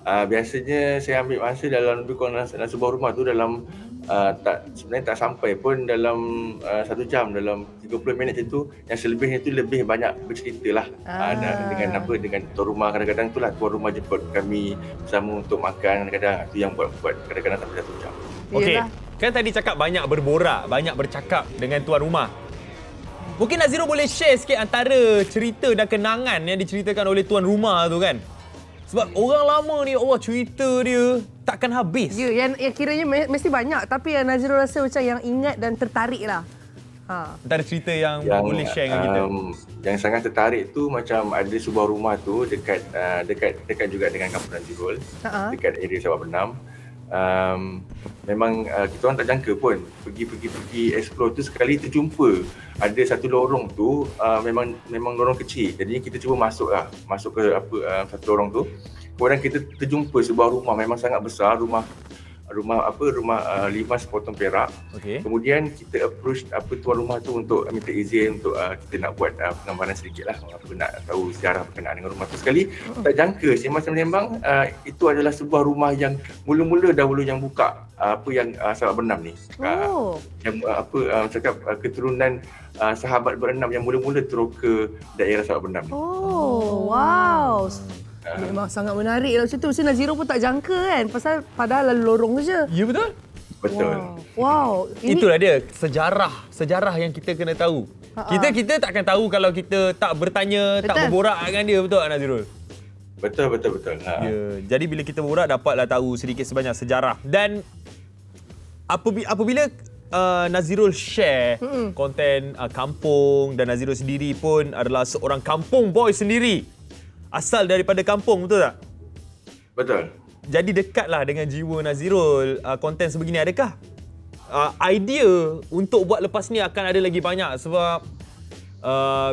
Biasanya saya ambil masa dalam lebih kurang dalam sebuah rumah tu dalam sebenarnya tak sampai pun dalam 1 jam, dalam 30 minit tu. Yang selebihnya tu lebih banyak bercerita lah dengan tuan rumah. Kadang-kadang tu lah tuan rumah jemput kami bersama untuk makan, kadang-kadang tu yang buat kadang-kadang sampai 1 jam. Okey, kan tadi cakap banyak berborak, banyak bercakap dengan tuan rumah. Mungkin Nazirul boleh share sikit antara cerita dan kenangan yang diceritakan oleh tuan rumah tu kan? Sebab orang lama ni, Allah cerita dia takkan habis. Ya, yang kiranya mesti banyak. Tapi yang Nazirul rasa macam yang ingat dan tertarik lah. Antara cerita yang boleh share dengan kita. Yang sangat tertarik tu macam ada sebuah rumah tu dekat juga dengan kampung Nazirul. Dekat area Sabak Benam. Memang kita orang tak jangka pun pergi explore tu, sekali terjumpa ada satu lorong tu memang lorong kecil, jadi kita cuba masuk ke satu lorong tu, kemudian kita terjumpa sebuah rumah memang sangat besar, rumah limas potong perak. Kemudian kita approach tuan rumah tu untuk minta izin untuk kita nak buat penggambaran sedikit lah, nak tahu sejarah berkenaan dengan rumah tu. Sekali tak jangka sembang-sembang itu adalah sebuah rumah yang mula-mula dahulu yang buka Sabak Benam ni. Yang cakap keturunan sahabat berenam yang mula-mula teroka daerah Sabak Benam ni. Wow. Memang sangat menarik lah macam tu. Mesti Naziro pun tak jangka kan. Padahal lalu lorong je. Ya, betul. Betul. Wow. Itulah dia sejarah yang kita kena tahu. Kita takkan tahu kalau kita tak bertanya, tak berborak dengan dia, betul tak Nazirul? Betul. Ya, jadi bila kita berborak dapatlah tahu sedikit sebanyak sejarah. Dan apabila Nazirul share konten kampung dan Nazirul sendiri pun adalah seorang kampung boy sendiri. Asal daripada kampung, betul tak? Betul. Jadi dekatlah dengan jiwa Nazirul konten sebegini. Adakah idea untuk buat lepas ni akan ada lagi banyak? Sebab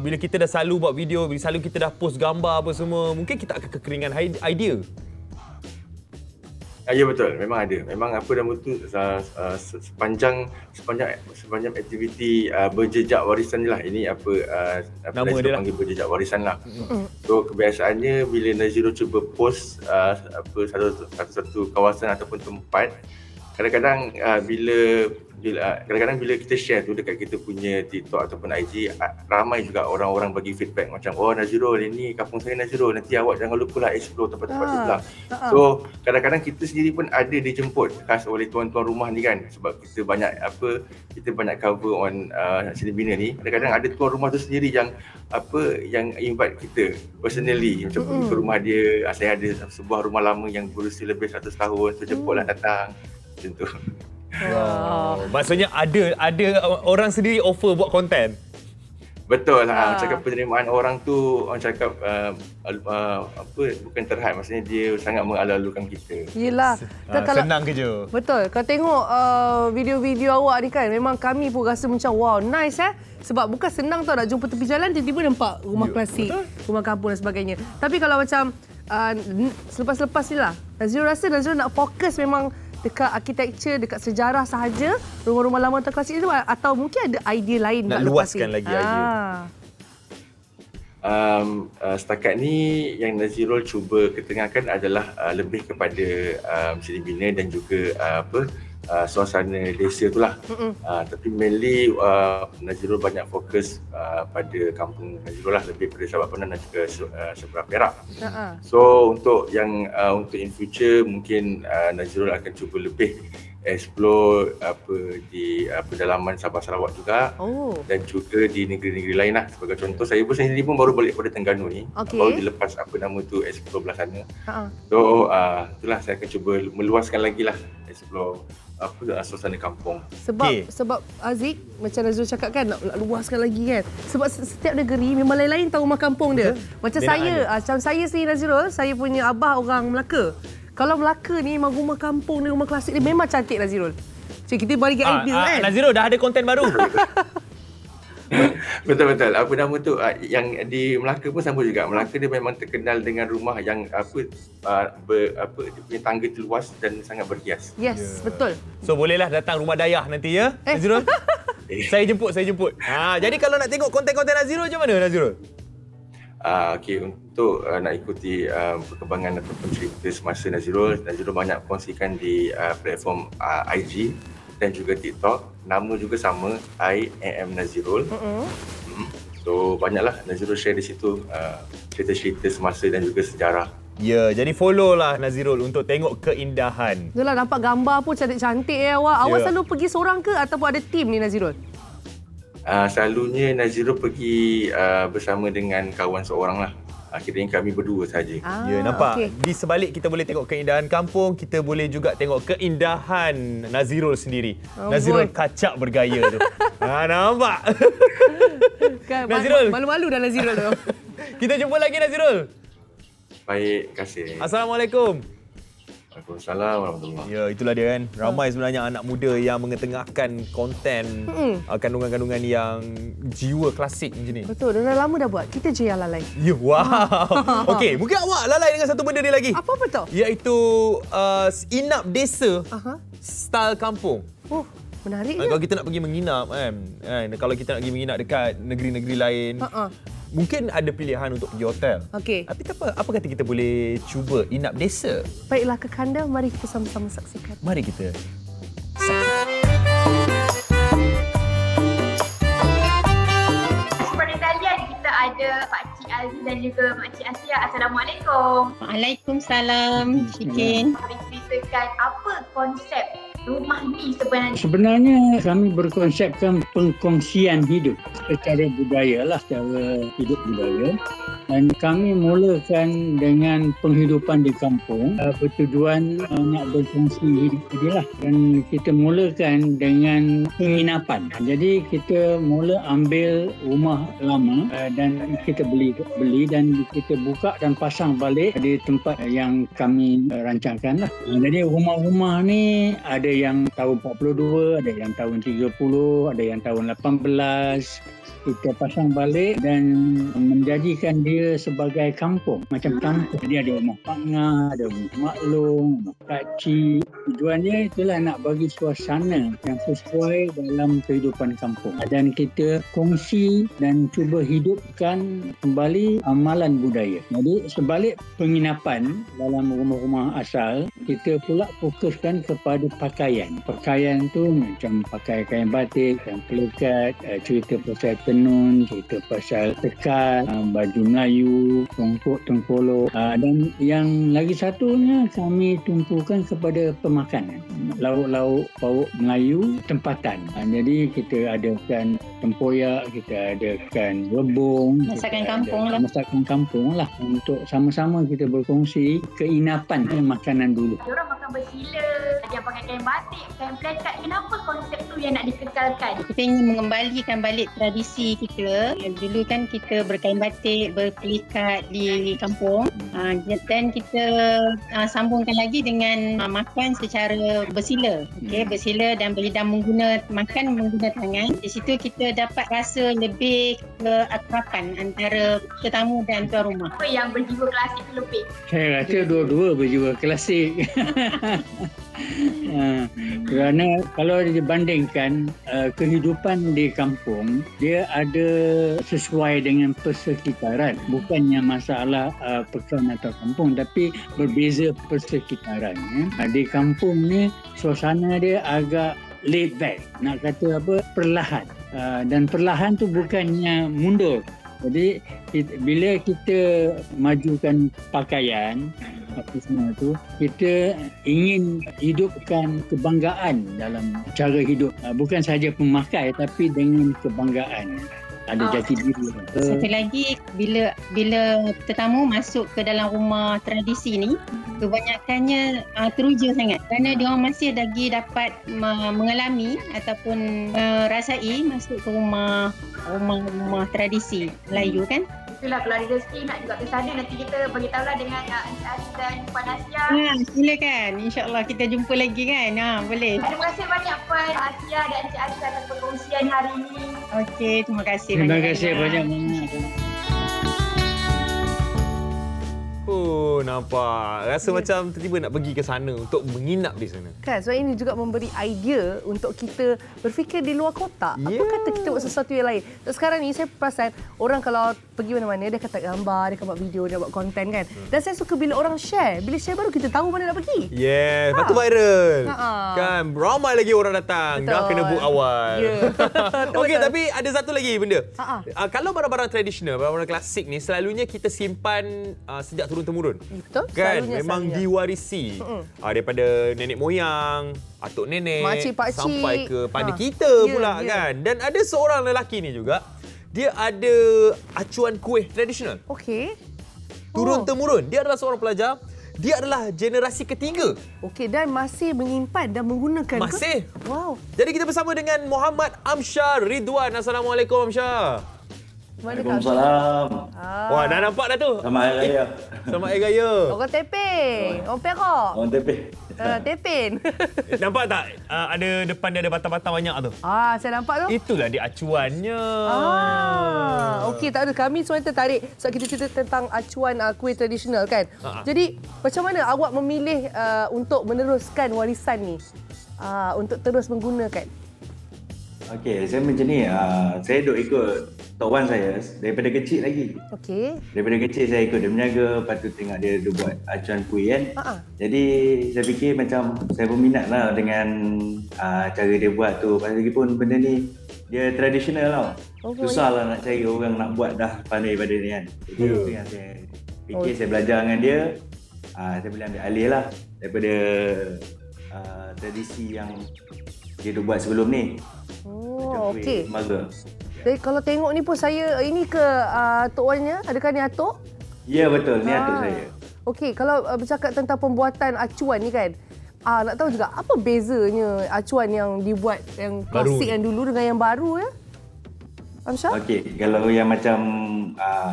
bila kita dah selalu buat video, bila selalu kita dah post gambar apa semua, mungkin kita akan kekeringan idea. Ya, betul. Memang ada. Memang apa nama tu sepanjang aktiviti berjejak warisan lah. Ini nama dia panggil berjejak warisan lah. So kebiasaannya bila Naziro cuba post satu kawasan ataupun tempat, kadang-kadang bila kita share tu dekat kita punya TikTok ataupun IG, ramai juga orang-orang bagi feedback macam, oh Nazirul, ini kampung saya Nazirul, nanti awak jangan lupa lah explore tempat-tempat sebelah. So kadang-kadang kita sendiri pun ada dijemput khas oleh tuan-tuan rumah ni kan, sebab kita banyak cover on Seri Bina ni. Kadang-kadang ada tuan rumah tu sendiri yang invite kita personally, macam pergi ke rumah dia. Saya ada sebuah rumah lama yang berusia lebih 100 tahun, so jemputlah datang macam tu. Wow. Maksudnya ada orang sendiri offer buat konten. Betul lah. Cakap penerimaan orang tu, orang cakap bukan terhad, maksudnya dia sangat mengalu-alukan kita. Yelah. Senang kerja. Betul. Kalau tengok video-video awak ni kan, memang kami pun rasa macam wow, nice Sebab bukan senang tau nak jumpa tepi jalan, tiba-tiba nampak rumah klasik, rumah kampung dan sebagainya. Tapi kalau macam selepas-lepas ni lah, Nazirul rasa Nazirul nak fokus memang dekat architecture, dekat sejarah sahaja, rumah-rumah lama atau klasik itu, atau mungkin ada idea lain nak luaskan lagi idea. Setakat ni yang Nazirul cuba ketengahkan adalah lebih kepada Seri Bina dan juga suasana desa itulah. Tapi mainly Nazirul banyak fokus pada kampung Nazirul lah, lebih pada Sabak Penan dan juga seberang Perak. So untuk in future mungkin Nazirul akan cuba lebih explore di pedalaman Sabah Sarawak juga, dan juga di negeri-negeri lain lah. Sebagai contoh, saya sendiri pun baru balik pada Terengganu ni, baru dilepas explore belah sana. So itulah, saya akan cuba meluaskan lagi lah, explore suasana kampung. Sebab Aziz, macam Nazirul cakap kan, nak luaskan lagi kan. Sebab setiap negeri memang lain-lain tahu rumah kampung dia. Macam saya sendiri Nazirul, saya punya abah orang Melaka. Kalau Melaka ni memang rumah kampung ni, rumah klasik ni memang cantik Nazirul. Jadi kita bagi idea kan. Nazirul dah ada konten baru. Betul. Apa nama tu, yang di Melaka pun sama juga. Melaka dia memang terkenal dengan rumah yang dia punya tangga terluas dan sangat berhias. Yes, betul. So bolehlah datang rumah dayah nanti ya, Nazirul. Saya jemput. Jadi kalau nak tengok konten-konten Nazirul macam mana Nazirul? Untuk nak ikuti perkembangan ataupun cerita semasa Nazirul banyak kongsikan di platform IG dan juga TikTok. Nama juga sama, I am Nazirul. So banyaklah Nazirul share di situ cerita-cerita semasa dan juga sejarah. Ya, jadi follow lah Nazirul untuk tengok keindahan. Itulah, nampak gambar pun cantik-cantik awak. Awak selalu pergi seorang ke ataupun ada tim ni Nazirul? Selalunya Nazirul pergi bersama dengan kawan seorang lah. Akhirnya kami berdua saja. Ya, nampak. Di sebalik kita boleh tengok keindahan kampung, kita boleh juga tengok keindahan Nazirul sendiri. Nazirul kacak bergaya tu. Nampak? Kan, Nazirul. Malu-malu dah Nazirul tu. Kita jumpa lagi Nazirul. Baik, terima kasih. Assalamualaikum. Waalaikumsalam warahmatullahi. Ya, itulah dia kan. Ramai sebenarnya anak muda yang mengetengahkan konten kandungan-kandungan yang jiwa klasik macam ni. Betul, dah lama dah buat. Kita je yang lalai. Ya, wow. Okey, mungkin awak lalai dengan satu benda ni lagi. Apa tu? Iaitu inap desa style kampung. Oh, menarik. Kalau kita nak pergi menginap kan, kalau kita nak pergi menginap dekat negeri-negeri lain, mungkin ada pilihan untuk pergi hotel. Okey. Tapi apa kata kita boleh cuba inap desa? Baiklah ke kanda, mari kita sama-sama saksikan. Mari kita Seperti kalian, kita ada Pakcik Aziz dan juga Makcik Asia. Assalamualaikum. Waalaikumsalam. Shikin. Boleh ceritakan apa konsep rumah ni sebenarnya? Sebenarnya kami berkonsepkan pengkongsian hidup secara budaya lah, secara hidup budaya. Dan kami mulakan dengan penghidupan di kampung, bertujuan nak berkongsi hidup tadi lah. Dan kita mulakan dengan penginapan. Jadi kita mula ambil rumah lama dan kita beli dan kita buka dan pasang balik di tempat yang kami rancangkan lah. Jadi rumah-rumah ni ada yang tahun 42, ada yang tahun 30, ada yang tahun 18. Kita pasang balik dan menjadikan dia sebagai kampung, macam kampung. Jadi ada rumah pangah, ada rumah maklum, rumah pakcik. Tujuannya itulah nak bagi suasana yang sesuai dalam kehidupan kampung. Dan kita kongsi dan cuba hidupkan kembali amalan budaya. Jadi sebalik penginapan dalam rumah-rumah asal, kita pula fokuskan kepada pakaian. Pakaian tu macam pakai kain batik, kain pelekat, cerita pasal tenun, cerita pasal tekat, baju Melayu, tongkok, tengkolok. Dan yang lagi satunya kami tumpukan kepada pemakanan. Lauk-lauk pauk Melayu tempatan. Jadi kita adakan tempoyak, kita adakan rebung. Masakan kampung lah. Masakan kampung lah. Untuk sama-sama kita berkongsi keinapan makanan dulu. Diorang makan bersila, yang pakai kain batik, kain pelekat. Kenapa konsep tu yang nak dikekalkan? Kita ingin mengembalikan balik tradisi kita. Dulu kan kita berkain batik, berpelikat di kampung. Dan kita sambungkan lagi dengan makan secara bersila. Bersila dan makan menggunakan tangan. Di situ kita dapat rasa lebih keakraban antara tetamu dan tuan rumah. Apa yang berjiwa klasik tu lebih? Saya rasa dua-dua berjiwa klasik. Kerana kalau dibandingkan kehidupan di kampung, dia ada sesuai dengan persekitaran. Bukannya masalah pekan atau kampung, tapi berbeza persekitaran. Di kampung ni suasana dia agak laid back, nak kata apa, perlahan. Dan perlahan tu bukannya mundur. Jadi bila kita majukan pakaian, apa semua tu, kita ingin hidupkan kebanggaan dalam cara hidup. Bukan sahaja pemakai, tapi dengan kebanggaan. Ada jati diri. Satu lagi, bila tetamu masuk ke dalam rumah tradisi ni, kebanyakannya teruja sangat. Kerana diorang masih lagi dapat mengalami ataupun merasai masuk ke rumah tradisi Melayu kan. Itulah kalau ada rezeki nak juga ke sana, nanti kita beritahulah dengan Encik Aziz dan Puan Asia. Silakan. InsyaAllah kita jumpa lagi kan. Boleh. Terima kasih banyak Puan Asia dan Encik Aziz atas perkongsian hari ini. Okey, terima kasih banyak. Terima kasih banyak. Nampak. Rasa macam tiba-tiba nak pergi ke sana untuk menginap di sana. Kan, sebab ini juga memberi idea untuk kita berfikir di luar kotak. Apa kata kita buat sesuatu yang lain? Dan sekarang ni saya perasan orang kalau pergi mana-mana, dia akan gambar, dia akan buat video, dia buat konten kan. Dan saya suka bila orang share. Bila share baru kita tahu mana nak pergi. Lepas tu viral. Kan, ramai lagi orang datang. Betul. Dah kena book awal. Okey, betul. tapi ada satu lagi benda. Kalau barang-barang tradisional, barang-barang klasik ni selalunya kita simpan sejak turun-temurun. Betul. Kan, memang diwarisi daripada nenek moyang, atuk nenek, makcik, pakcik, sampai kepada kita pula kan. Dan ada seorang lelaki ni juga, dia ada acuan kuih tradisional. Okey. Turun-temurun. Dia adalah seorang pelajar. Dia adalah generasi ketiga. Okey, dan masih menyimpan dan menggunakan Masih. ke? Wow. Jadi kita bersama dengan Muhammad Amsyar Ridwan. Assalamualaikum Amsyar. Waalaikumsalam. Wah, dah nampak dah tu. Selamat Hari Raya. Selamat Hari Raya. Orang Teping. Orang Perak. Orang Teping. Tepin. Nampak tak? Ada depan dia ada batang-batang banyak tu. Saya nampak tu. Itulah dia acuannya. Okey, tak ada. Kami sebenarnya tertarik sebab kita cerita tentang acuan kuih tradisional kan. Jadi, macam mana awak memilih untuk meneruskan warisan ni? Untuk terus menggunakan? Okey, saya macam ni. Saya duk ikut Tok Wan saya daripada kecil lagi. Okey. Daripada kecil saya ikut dia menjaga, lepas tu tengok dia buat acuan kuih kan. Jadi saya fikir macam saya berminat lah dengan cara dia buat tu. Lagipun benda ni dia tradisional tau. Oh, Susah lah nak cari orang nak buat dah pandai pada ni kan. Jadi itu yang saya fikir, saya belajar dengan dia. Saya boleh ambil alih lah daripada tradisi yang dia dah buat sebelum ni. Okey. Tembaga. Jadi kalau tengok ni pun saya, ini ke Tok Wannya? Adakah ni atuk? Ya betul, ni atuk saya. Okey, kalau bercakap tentang pembuatan acuan ni kan, nak tahu juga apa bezanya acuan yang dibuat yang klasik yang dulu dengan yang baru ya? Amsyah? Okey, kalau yang macam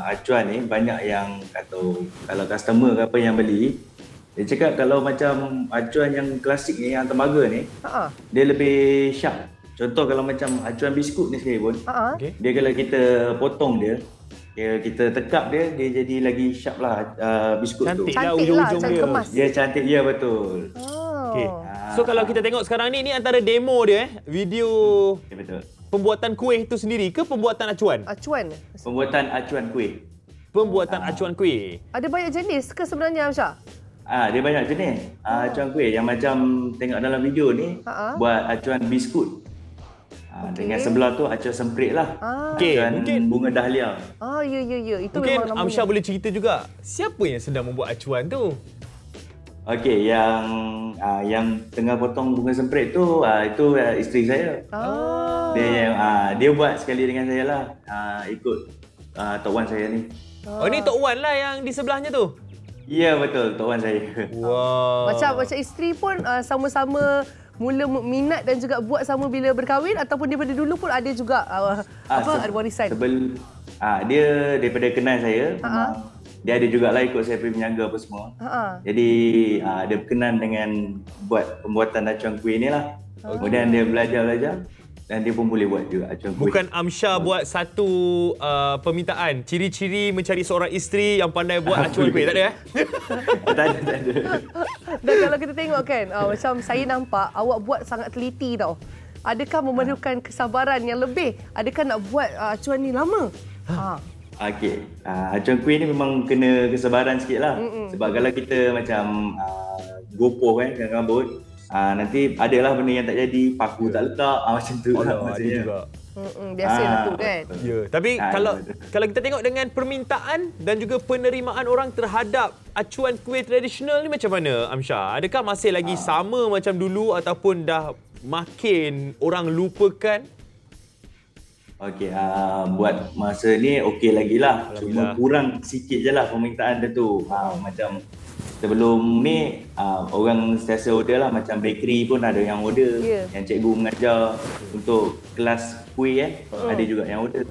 acuan ni banyak yang kata kalau customer ke apa yang beli, dia cakap kalau macam acuan yang klasik ni, yang tembaga ni, dia lebih sharp. Contoh kalau macam acuan biskut ni sekalipun, dia kalau kita potong dia, kita tekap dia jadi lagi sharp lah biskut tu. Cantik lah ujung-ujung dia. Dia cantik, ya betul. Okay. So kalau kita tengok sekarang ni antara demo dia video betul. Pembuatan kuih tu sendiri ke pembuatan acuan? Acuan. Pembuatan acuan kuih. Pembuatan acuan kuih. Ada banyak jenis ke sebenarnya Amsyah? Dia banyak jenis. Acuan kuih yang macam tengok dalam video ni, buat acuan biskut. Dengan sebelah tu acuan semprit lah. Acuan bunga dahlia. Ya. Itu mungkin memang namanya. Amsyah boleh cerita juga, siapa yang sedang membuat acuan tu? Okey, yang tengah potong bunga semprit tu, itu isteri saya. Dia buat sekali dengan saya lah. Ikut Tok Wan saya ni. Ni Tok Wan lah yang di sebelahnya tu? Ya, betul. Tok Wan saya. Wow. Macam isteri pun sama-sama mula minat dan juga buat sama bila berkahwin, ataupun daripada dulu pun ada juga ada warisan? Dia daripada kenal saya, dia ada jugalah ikut saya pergi menjaga apa semua. Jadi dia berkenan dengan buat pembuatan acuan kuih ni lah. Kemudian dia belajar dan dia pun boleh buat juga acuan kuih. Bukan Amsyah buat satu permintaan, ciri-ciri mencari seorang isteri yang pandai buat acuan kuih, tak ada Tak ada. Dan kalau kita tengok kan, macam saya nampak awak buat sangat teliti tau. Adakah memerlukan kesabaran yang lebih? Adakah nak buat acuan ni lama? Okey, acuan kuih ni memang kena kesabaran sikit lah. Sebab kalau kita macam gopoh kan dengan rambut, nanti adalah benda yang tak jadi, paku tak letak, macam tu lah maksudnya. Ada juga. Biasalah tu kan. Ya, tapi kalau kita tengok dengan permintaan dan juga penerimaan orang terhadap acuan kuih tradisional ni macam mana Amsyah? Adakah masih lagi sama macam dulu ataupun dah makin orang lupakan? Okey, buat masa ni okey lagi lah. Cuma kurang sikit je lah permintaan dia tu. Macam sebelum ni orang sentiasa order lah, macam bakery pun ada yang order. Yang cikgu mengajar untuk kelas kuih ada juga yang order.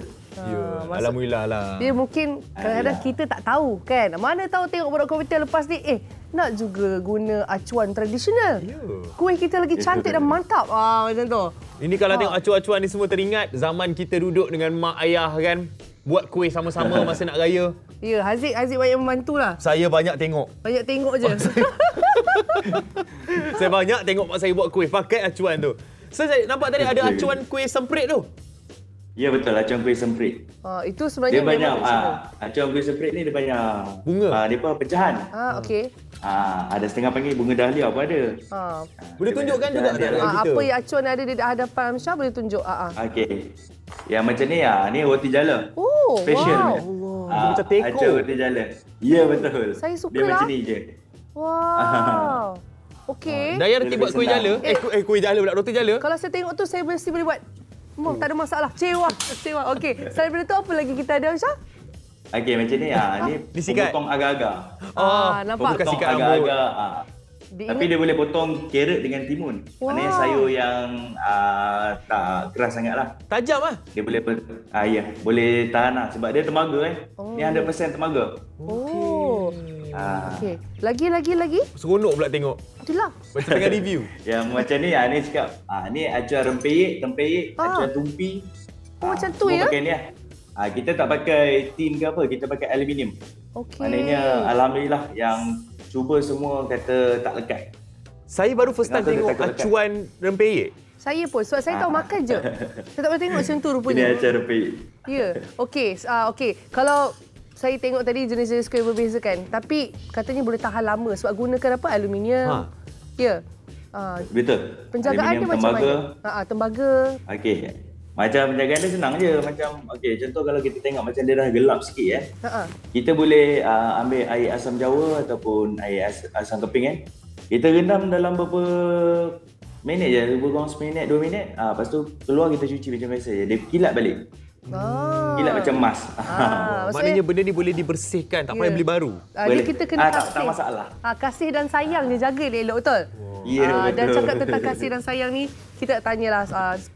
Alhamdulillah lah. Dia mungkin kadang-kadang kita tak tahu kan. Mana tahu tengok budak komputer lepas ni, nak juga guna acuan tradisional. Kuih kita lagi cantik dan mantap. Macam tu. Ini kalau tengok acuan-acuan ni semua teringat zaman kita duduk dengan mak ayah kan, buat kuih sama-sama masa nak raya. Ya, Haziq banyak membantu lah. Saya banyak tengok. Banyak tengok je. Saya banyak tengok mak saya buat kuih pakai acuan tu. Saya nampak tadi ada acuan kuih semprit tu. Ya betul, acuan kuih semprit. Itu sebenarnya dia banyak acuan kuih semprit ni dia banyak bunga. Dia apa pecahan. Okey. Ada setengah panggil bunga dahlia pun ada. Boleh tunjukkan juga tak kita? Apa yang acuan ada di hadapan Amsyah boleh tunjuk. Okey. Yang macam ni ni roti jala. Special. Macam teko. Acuan roti jala. Ya betul. Saya suka dia lah. macam ni je. Wow. Okey. Daya reti buat kuih jala. Kuih jala pula, roti jala. Kalau saya tengok tu saya mesti boleh buat. Tak ada masalah. Cewa. Okey. Selain daripada tu apa lagi kita ada Amsyah? Okey, macam ni ni potong agak-agak. Nampak. Bukan sikat rambut. Tapi dia boleh potong carrot dengan timun. Maknanya sayur yang tak keras sangat lah. Tajam lah. Dia boleh boleh tahan lah. Sebab dia tembaga Ni 100% tembaga. Okey. Lagi. Seronok pula tengok. Itulah. Macam tengah review. Yang macam ni ni cakap ni acuan rempeyek, acuan tumpi. Macam tu ya. Pakai ni kita tak pakai tin ke apa, kita pakai aluminium. Okey. Maknanya alhamdulillah yang cuba semua kata tak lekat. Saya baru first time tengok acuan rempeyek. Saya pun sebab saya tahu makan je. Saya tak boleh tengok macam tu rupanya. Ini acuan rempeyek. Ya. Okey. Kalau saya tengok tadi jenis-jenis kuih berbeza kan. Tapi katanya boleh tahan lama sebab gunakan apa? Aluminium. Ya. Betul. Penjagaan dia macam mana? Tembaga. Okey. Macam penjagaan dia senang je. Macam okey, contoh kalau kita tengok macam dia dah gelap sikit kita boleh ambil air asam jawa ataupun air asam keping kan. Kita rendam dalam beberapa minit je, lebih kurang 1 minit, 2 minit. Lepas tu keluar kita cuci macam biasa je. Dia kilat balik. Kilat macam emas. Maknanya benda ni boleh dibersihkan, tak payah beli baru. Dia kita kena kasih. Tak masalah. Kasih dan sayang je, jaga dia elok, betul? Ya, betul. Dan cakap tentang kasih dan sayang ni, kita tanyalah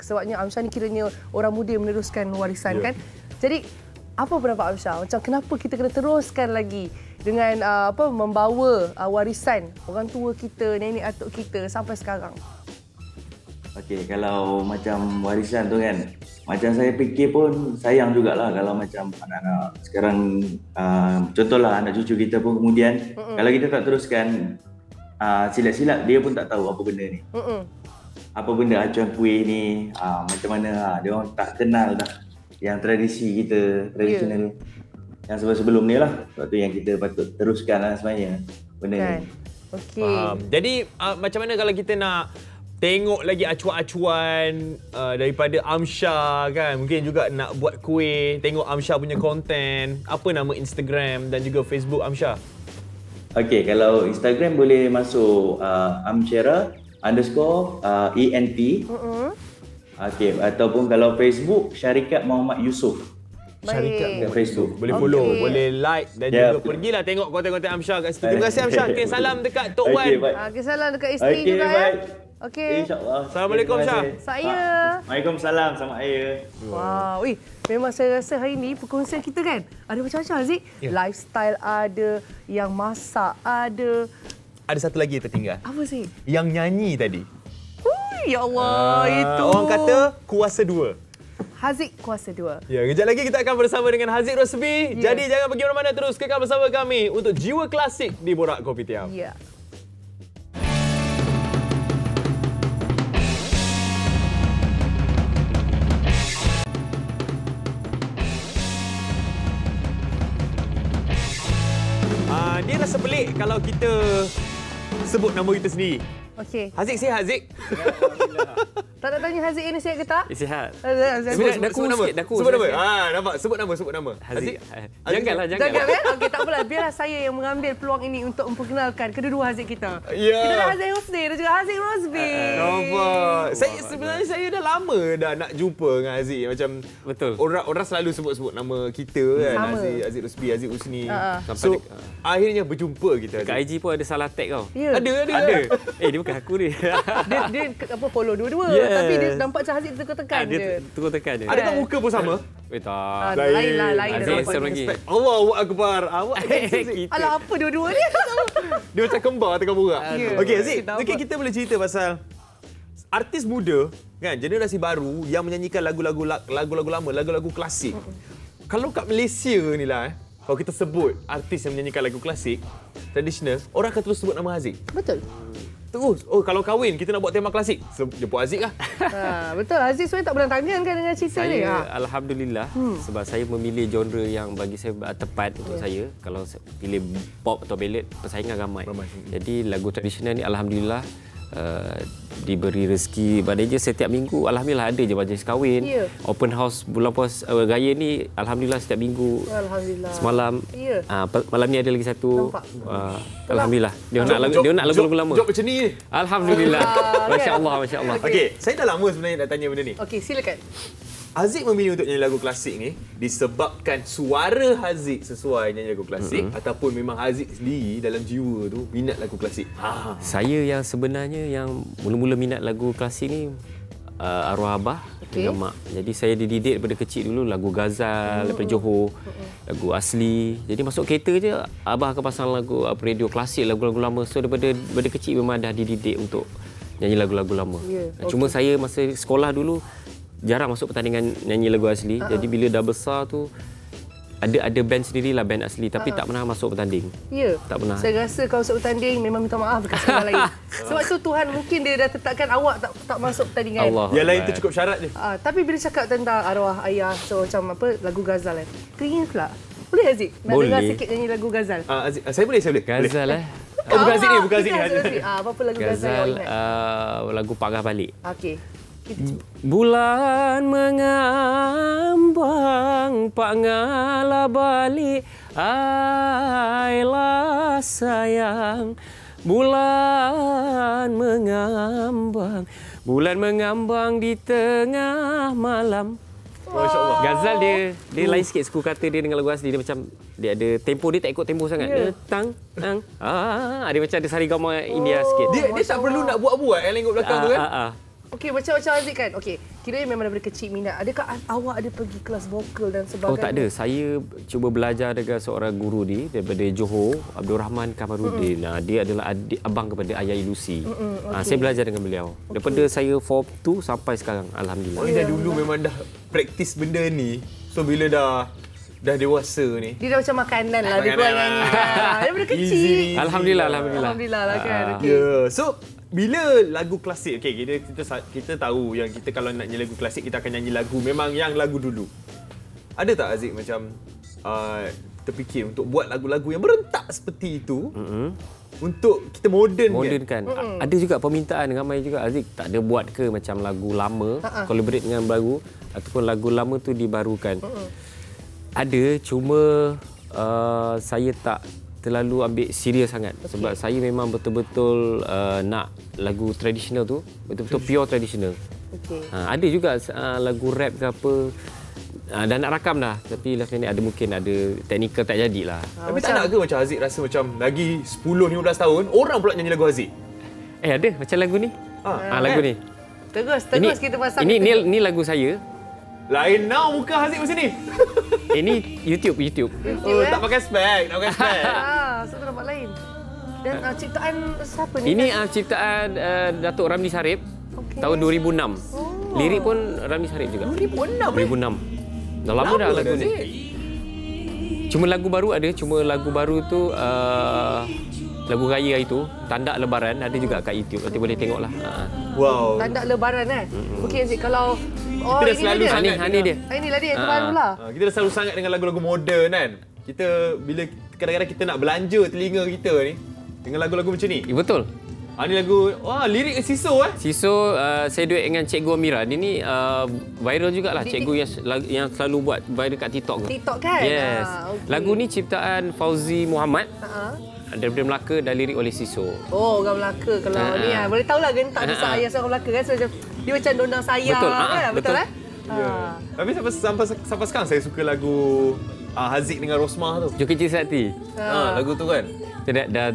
sebabnya Amsyah ni kiranya orang muda yang meneruskan warisan kan. Jadi apa pendapat Amsyah? Macam kenapa kita kena teruskan lagi dengan membawa warisan orang tua kita, nenek atuk kita sampai sekarang? Okey, kalau macam warisan tu kan, macam saya fikir pun sayang jugalah kalau macam anak-anak sekarang, contohlah anak cucu kita pun kemudian kalau kita tak teruskan, silap-silap dia pun tak tahu apa benda ni. Apa benda acuan kuih ni, macam mana dia orang tak kenal dah yang tradisi kita, tradisional yang sebelum ni lah. Sebab tu yang kita patut teruskan lah sebenarnya benda ni. Faham. Jadi macam mana kalau kita nak tengok lagi acuan-acuan daripada Amsyah kan, mungkin juga nak buat kuih, tengok Amsyah punya konten, apa nama Instagram dan juga Facebook Amsyah? Okey, kalau Instagram boleh masuk amsyera_ENT. Okey, ataupun kalau Facebook Syarikat Muhammad Yusof. Syarikat Facebook. Boleh follow, boleh like dan juga pergilah tengok konten-konten Amsyah kat situ. Terima kasih Amsyah. Kirim salam dekat Tok Wan. Kirim salam dekat isteri juga ya. Okey. InsyaAllah. Assalamualaikum Syah. Saya. Waalaikumsalam sama saya. Wow, memang saya rasa hari ni perkongsian kita kan ada macam-macam Haziq. Lifestyle ada, yang masak ada. Ada satu lagi yang tertinggal. Apa sih? Yang nyanyi tadi. Ya Allah, itu. Orang kata kuasa 2. Haziq kuasa 2. Ya, kejap lagi kita akan bersama dengan Haziq Rosby. Jadi jangan pergi mana-mana, terus kekal bersama kami untuk Jiwa Klasik di Borak Kopitiam. Ya. Dia rasa pelik kalau kita sebut nama kita sendiri. Okey. Haziq, sihat Haziq? Tak nak tanya Haziq ini sihat ke tak? Sihat. Sebut nama. Sebut nama. Nampak. Sebut nama. Haziq. Janganlah. Jangan ya? Okey, tak apalah. Biarlah saya yang mengambil peluang ini untuk memperkenalkan kedua-dua Haziq kita. Ya. Kita ada Haziq Husni dan juga Haziq Rosby. Nampak. Sebenarnya saya dah lama dah nak jumpa dengan Haziq. Macam betul. Orang selalu sebut nama kita kan. Haziq Rosby, Haziq Husni. So, akhirnya berjumpa kita. Kat IG pun ada salah tag kau. Ada. Dia bukan aku ni. Dia follow dua-dua. Tapi dia nampak macam Haziq tekan je. Tekan je. Adakah muka pun sama? Tak. Lain. Handsome lagi. Allahu Akbar. Alah, apa dua-dua ni? Dia macam kembar tengah borak. Okey, Haziq. Mungkin kita boleh cerita pasal artis muda kan, generasi baru yang menyanyikan lagu-lagu lama, lagu-lagu klasik. Kalau kat Malaysia ni lah, kalau kita sebut artis yang menyanyikan lagu klasik tradisional, orang akan terus sebut nama Haziq. Betul. Terus. Kalau kahwin kita nak buat tema klasik, jemput Haziq lah. Betul. Haziq sebenarnya tak berantangan kan dengan cerita ni? Saya alhamdulillah sebab saya memilih genre yang bagi saya tepat untuk saya. Kalau pilih pop atau ballad, persaingan ramai. Jadi lagu tradisional ni alhamdulillah diberi rezeki manager setiap minggu. Alhamdulillah ada je majlis kahwin. Open house bulan puas raya ni alhamdulillah setiap minggu. Alhamdulillah. Semalam malam ni ada lagi satu. Alhamdulillah. Dia nak lagu-lagu lama. Job macam ni. Alhamdulillah. Masya-Allah. Okey, saya dah lama sebenarnya nak tanya benda ni. Okey, silakan. Haziq memilih untuk nyanyi lagu klasik ni disebabkan suara Haziq sesuai nyanyi lagu klasik ataupun memang Haziq sendiri dalam jiwa tu minat lagu klasik? Saya yang sebenarnya yang mula-mula minat lagu klasik ni arwah abah dengan mak. Jadi saya dididik daripada kecil dulu lagu ghazal daripada Johor, lagu asli. Jadi masuk kereta je abah akan pasang lagu radio klasik, lagu-lagu lama. So daripada kecil memang dah dididik untuk nyanyi lagu-lagu lama. Cuma saya masa sekolah dulu jarang masuk pertandingan nyanyi lagu asli. Jadi bila dah besar tu ada band sendirilah, band asli, tapi tak pernah masuk bertanding. Ya. Tak pernah. Saya rasa kalau masuk bertanding memang minta maaf dekat orang lain. Sebab tu Tuhan mungkin dia dah tetapkan awak tak masuk pertandingan. Yang lain tu cukup syarat je. Tapi bila cakap tentang arwah ayah, so macam lagu ghazal kan. Teringin pula. Boleh Haziq? Nak dengar sikit nyanyi lagu ghazal? Saya boleh. Ghazal bukan Haziq ni. Apa-apa lagu ghazal yang lagu Pagar Balik. Okey. Bulan mengambang, Pak ngala balik, ailah sayang. Bulan mengambang di tengah malam. Masya-Allah. Ghazal dia lain sikit suku kata dia dengan lagu asli. Dia macam dia ada tempo, dia tak ikut tempo sangat. Dia dia macam ada sarigama India sikit. Dia tak perlu nak buat-buat yang lengkap belakang tu kan? Okey, macam Haziq kan. Okey, kira memang daripada kecil minat. Adakah awak ada pergi kelas vokal dan sebagainya? Oh, tak ada. Saya cuba belajar dengan seorang guru ni daripada Johor, Abdul Rahman Kamarudin. Dia adalah adik abang kepada Ayah Ilusi. Saya belajar dengan beliau. Daripada saya form 2 sampai sekarang, alhamdulillah. Dah dulu memang dah praktis benda ni. So bila dah dewasa ni. Dia dah macam makanan lah. Dia keluar nyanyi. Daripada kecil. Alhamdulillah. Alhamdulillah lah kan. Okay. Yeah. So bila lagu klasik, kita tahu yang kita kalau nak nyanyi lagu klasik, kita akan nyanyi lagu memang yang lagu dulu. Ada tak Haziq macam terfikir untuk buat lagu-lagu yang berentak seperti itu untuk kita modernkan? Ada juga permintaan ramai juga. Haziq tak ada buat ke macam lagu lama, collaborate dengan lagu ataupun lagu lama tu dibarukan. Ada, cuma saya tak terlalu ambil serius sangat sebab saya memang betul-betul nak lagu tradisional tu betul-betul pure tradisional. Ada juga lagu rap ke apa dah nak rakam dah, tapi last minute mungkin ada teknikal tak jadilah. Tapi tak nak ke macam Haziq rasa macam lagi 10-15 tahun orang pula nyanyi lagu Haziq? Ada macam lagu ni. Lagu ni. Terus kita pasang. Ini lagu saya. Lain muka Haziq macam ni. Ini YouTube. Tak pakai spek, So nampak lain. Dan ciptaan siapa ni? Ini ciptaan Datuk Ramli Sarip tahun 2006. Lirik pun Ramli Sarip juga. 2006. Dah lama dah lagu ni. Cuma lagu baru ada, lagu baru tu lagu raya itu, Tanda Lebaran, ada juga kat YouTube. Nanti boleh tengoklah. Wow. Tanda Lebaran Okey, Haziq, kalau kita dah selalu sangat dia. Inilah dia yang baru lah. Kita dah selalu sangat dengan lagu-lagu moden kan. Kita bila kadang-kadang kita nak belanja telinga kita ni dengan lagu-lagu macam ni. Betul. Ni lagu lirik Siso Siso saya duet dengan Cikgu Amira. Dia ni viral jugalah, cikgu yang selalu buat viral kat TikTok. TikTok kan? Yes. Lagu ni ciptaan Fauzi Muhammad. Daripada Melaka dan lirik oleh Siso. Oh, orang Melaka. Kalau ni boleh tahulah gentak besar ayah seorang Melaka kan. So, dia macam dondang sayang. Betul. Betul. Tapi sampai sekarang saya suka lagu Haziq dengan Rosmah tu. Jom Kecil Sakti. Lagu tu kan. Kita dah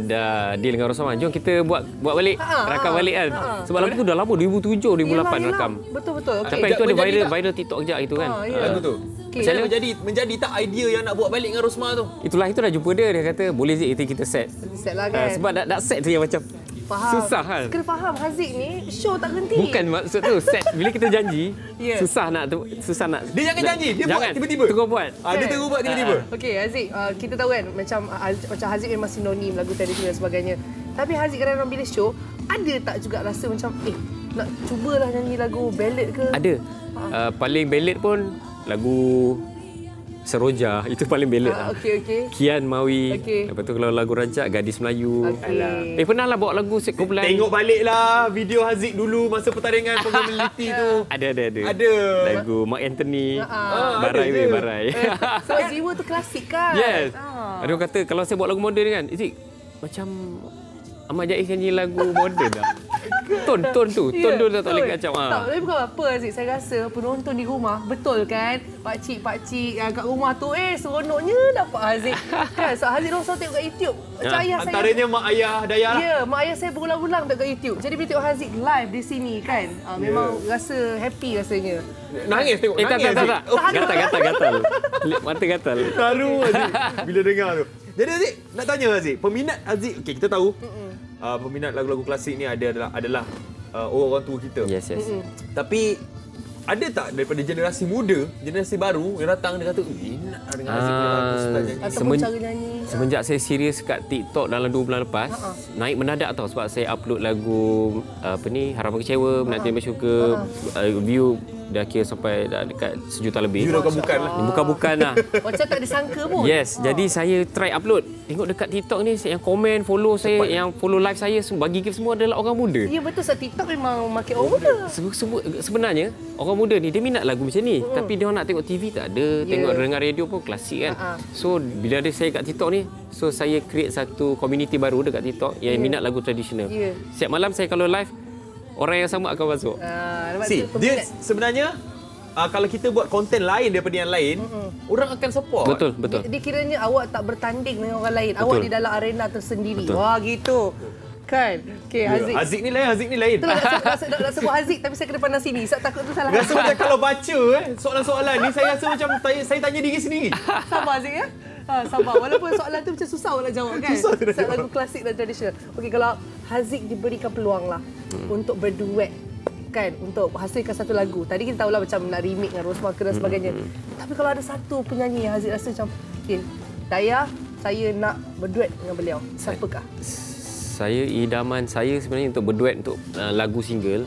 deal dengan Rosmah. Jom kita buat balik. Rakam balik kan. Sebab lagu tu dah lama, 2007, 2008 rakam. Betul. Okay. Sampai itu ada viral TikTok kejap itu kan. Lagu tu. Macam mana menjadi tak idea yang nak buat balik dengan Rosmah tu? Itu dah jumpa dia. Dia kata boleh Zik kita set. Set lah kan. Sebab nak set tu yang macam susah kan. Kena faham Haziq ni show tak henti. Bukan maksud tu set bila kita janji susah nak. Dia jangan janji, dia buat tiba-tiba. Terus buat. Dia terus buat tiba-tiba. Okey Haziq, kita tahu kan macam Haziq memang sinonim lagu tradisional dan sebagainya. Tapi Haziq kadang-kadang bila show ada tak juga rasa macam nak cubalah nyanyi lagu ballad ke? Ada. Paling ballad pun lagu Seroja, itu paling ballad lah. Okey. Kian Mawi. Lepas tu kalau lagu rancak Gadis Melayu. Pernah lah bawa lagu kumpulan. Tengok baliklah video Haziq dulu masa pertandingan community tu. Ada. Lagu Mark Anthony. Barai. Sebab jiwa tu klasik kan? Yes. Ada orang kata kalau saya buat lagu moden kan, Haziq macam Ahmad Jaiz nyanyi lagu moden dah. Ton tu tak boleh kacau. Tak, tapi bukan apa Haziq. Saya rasa penonton di rumah, betul kan? Pakcik kat rumah tu, seronoknya dapat Haziq. Kan? So Haziq orang selalu tengok kat YouTube. Macam ayah saya. Antaranya mak ayah Dayah lah. Ya, mak ayah saya berulang-ulang tengok kat YouTube. Jadi bila tengok Haziq live di sini kan, memang rasa happy rasanya. Nangis tengok, nangis. Tak. Gatal. Mata gatal. Taru Haziq bila dengar tu. Jadi Haziq, nak tanya Haziq, peminat Haziq, kita tahu peminat lagu-lagu klasik ni adalah orang tua kita. Yes. Tapi ada tak daripada generasi muda, generasi baru yang datang dia kata, nak dengar Haziq punya lagu ataupun cara nyanyi. Semenjak saya serius kat TikTok dalam 2 bulan lepas, naik mendadak tau sebab saya upload lagu Harapan Kecewa, Menanti Bersyukur, view dah kira sampai dah dekat 1 juta lebih. Bukan lah. Bukan lah. Macam tak disangka pun. Yes, jadi saya try upload. Tengok dekat TikTok ni yang komen, follow saya, yang follow live saya, bagi gift semua adalah orang muda. Ya betul, sebab TikTok memang market orang muda. Sebenarnya orang muda ni dia minat lagu macam ni, tapi dia nak tengok TV tak ada, tengok dengar radio pun klasik kan. So bila ada saya kat TikTok ni, so saya create satu community baru dekat TikTok yang minat lagu tradisional. Setiap malam saya kalau live, orang yang sama akan masuk. Dia sebenarnya kalau kita buat konten lain daripada yang lain, orang akan support. Betul. Dia kiranya awak tak bertanding dengan orang lain. Awak di dalam arena tersendiri. Wah, gitu. Kan? Okey, Haziq ni lain. Itulah nak sebut Haziq tapi saya kena pandang sini. Sebab takut tu salah. Rasa macam kalau baca soalan-soalan ni, saya rasa macam saya tanya diri sendiri. Sabar Haziq ya. Sabar. Walaupun soalan tu macam susah nak jawab kan. Sebab lagu klasik dan tradisional. Okey, kalau Haziq diberikan peluang lah untuk berduet kan, untuk hasilkan satu lagu. Tadi kita tahulah macam nak remake dengan Rose Marker dan sebagainya. Tapi kalau ada satu penyanyi yang Haziq rasa macam, okey, Daya, saya nak berduet dengan beliau. Siapakah? Saya idaman saya sebenarnya untuk berduet untuk lagu single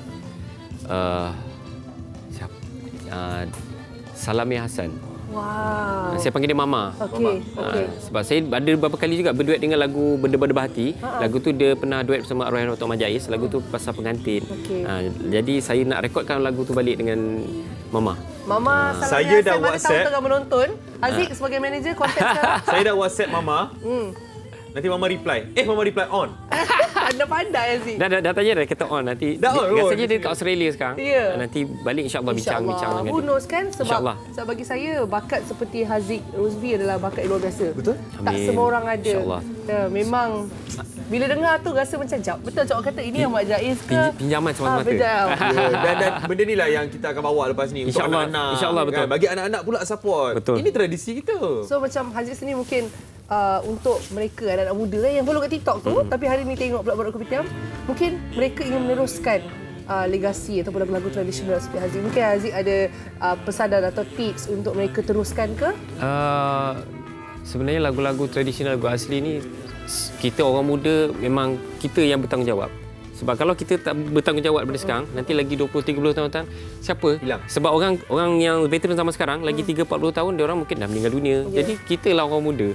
Salamia Hassan. Wow. Saya panggil dia Mama. Okey. Sebab saya ada beberapa kali juga berduet dengan lagu Benda-Benda Hati. Lagu tu dia pernah duet bersama Arwah Dr. Ahmad Jais. Lagu tu pasal pengantin. Jadi saya nak rekodkan lagu tu balik dengan Mama. Mama, saya dah WhatsApp tengah menonton. Haziq sebagai manager konten sekarang. Saya dah WhatsApp Mama. Nanti Mama reply. Mama reply on. Anda pandai Haziq. Dah tanya dah kata on nanti. Rasanya dia kat Australia sekarang. Nanti balik insya-Allah bincang-bincang dengan dia. Who knows kan, sebab bagi saya bakat seperti Haziq Rosby adalah bakat luar biasa. Betul? Tak semua orang ada. InsyaAllah. Memang bila dengar tu rasa macam betul Cak kata ini Ahmad Jais ke? Pinjaman semata-mata. Dan benda ni lah yang kita akan bawa lepas ni untuk anak-anak. InsyaAllah betul. Bagi anak-anak pula support. Betul. Ini tradisi kita. So macam Haziq sendiri mungkin untuk mereka anak-anak muda yang follow kat TikTok tu, tapi hari ni tengok Bulat-Bulat Kopitiam, mungkin mereka ingin meneruskan legasi ataupun lagu-lagu tradisional seperti Haziq. Mungkin Haziq ada pesanan atau tips untuk mereka teruskan ke? Sebenarnya lagu-lagu tradisional, lagu asli ni kita orang muda memang kita yang bertanggungjawab. Sebab kalau kita tak bertanggungjawab daripada sekarang, nanti lagi 20-30 tahun siapa? Hilang. Sebab orang yang veteran zaman sekarang lagi 30-40 tahun dia orang mungkin dah meninggal dunia. Jadi kita lah orang muda.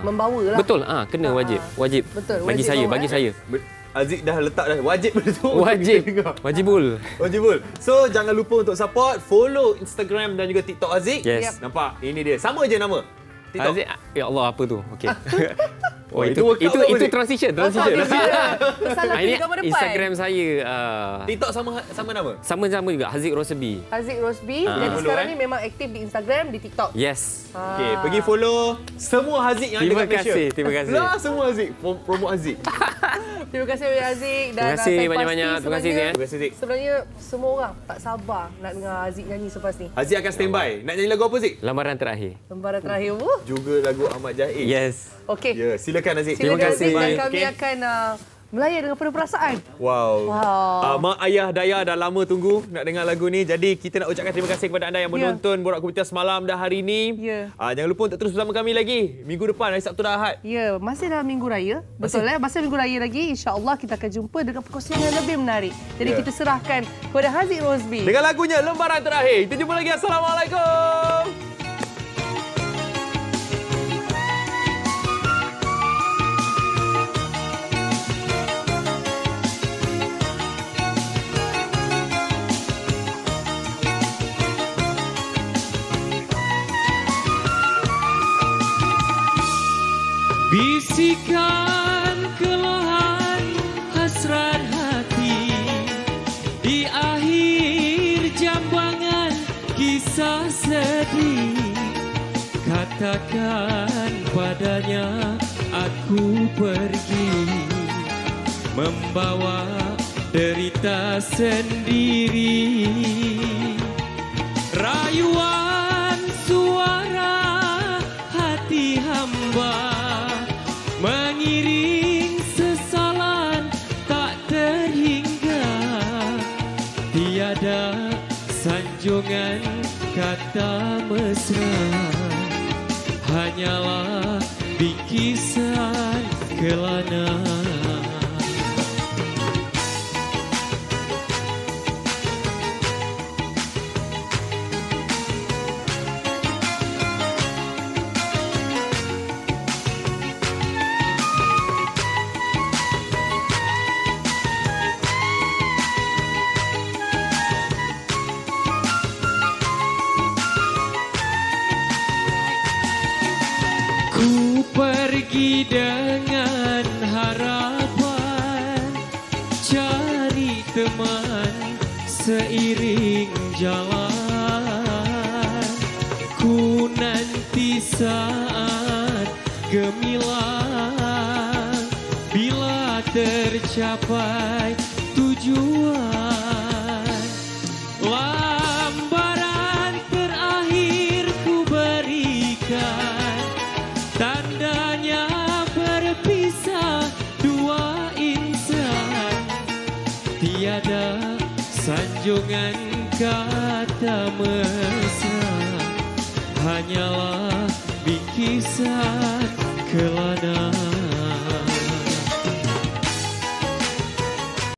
Membawalah. Betul, kena wajib. Betul. Bagi saya. Haziq dah letak dah wajib betul. Wajibul. So jangan lupa untuk support, follow Instagram dan juga TikTok Haziq. Yes. Nampak? Ini dia. Sama je nama. TikTok. Haziq, ya Allah apa tu? Okey. Itu transition. Ini Instagram saya. TikTok sama nama? Sama juga, Haziq Rosby. Haziq Rosby. Dan sekarang ni memang aktif di Instagram, di TikTok. Yes. Okey, pergi follow semua Haziq yang ada kat Malaysia. Terima kasih. Lah semua Haziq, promote Haziq. Terima kasih Haziq dan terima kasih banyak-banyak. Terima kasih Zik. Sebenarnya semua orang tak sabar nak dengar Haziq nyanyi selepas ni. Haziq akan standby. Nak nyanyi lagu apa Zik? Lambaran Terakhir. Lambaran Terakhir. Juga lagu Ahmad Jais. Yes. Okey. Ya, silakan Haziq. Terima kasih. Dan kami akan melayan dengan penuh perasaan. Wow. Mak ayah Daya dah lama tunggu nak dengar lagu ni. Jadi kita nak ucapkan terima kasih kepada anda yang menonton Borak Kopitiam semalam dan hari ini. Jangan lupa untuk terus bersama kami lagi minggu depan, hari Sabtu dan Ahad. Ya, masih dalam minggu raya. Betul masih minggu raya lagi. InsyaAllah kita akan jumpa dengan perkongsian yang lebih menarik. Jadi kita serahkan kepada Haziq Rosby dengan lagunya Lembaran Terakhir. Kita jumpa lagi. Assalamualaikum. Bisikan keluhan hasrat hati di akhir jambangan kisah sedih. Katakan padanya aku pergi membawa derita sendiri. Rayuan suara hati hamba mengiring sesalan tak terhingga. Tiada sanjungan kata mesra, hanyalah bikisan kelana. dengan harapan cari teman seiring jalan. Ku nanti saat gemilang bila tercapai tujuan. Lambaran terakhir ku berikan, tandanya berpisah dua insan. Tiada sanjungan kata mesra, hanyalah bingkisan kelana.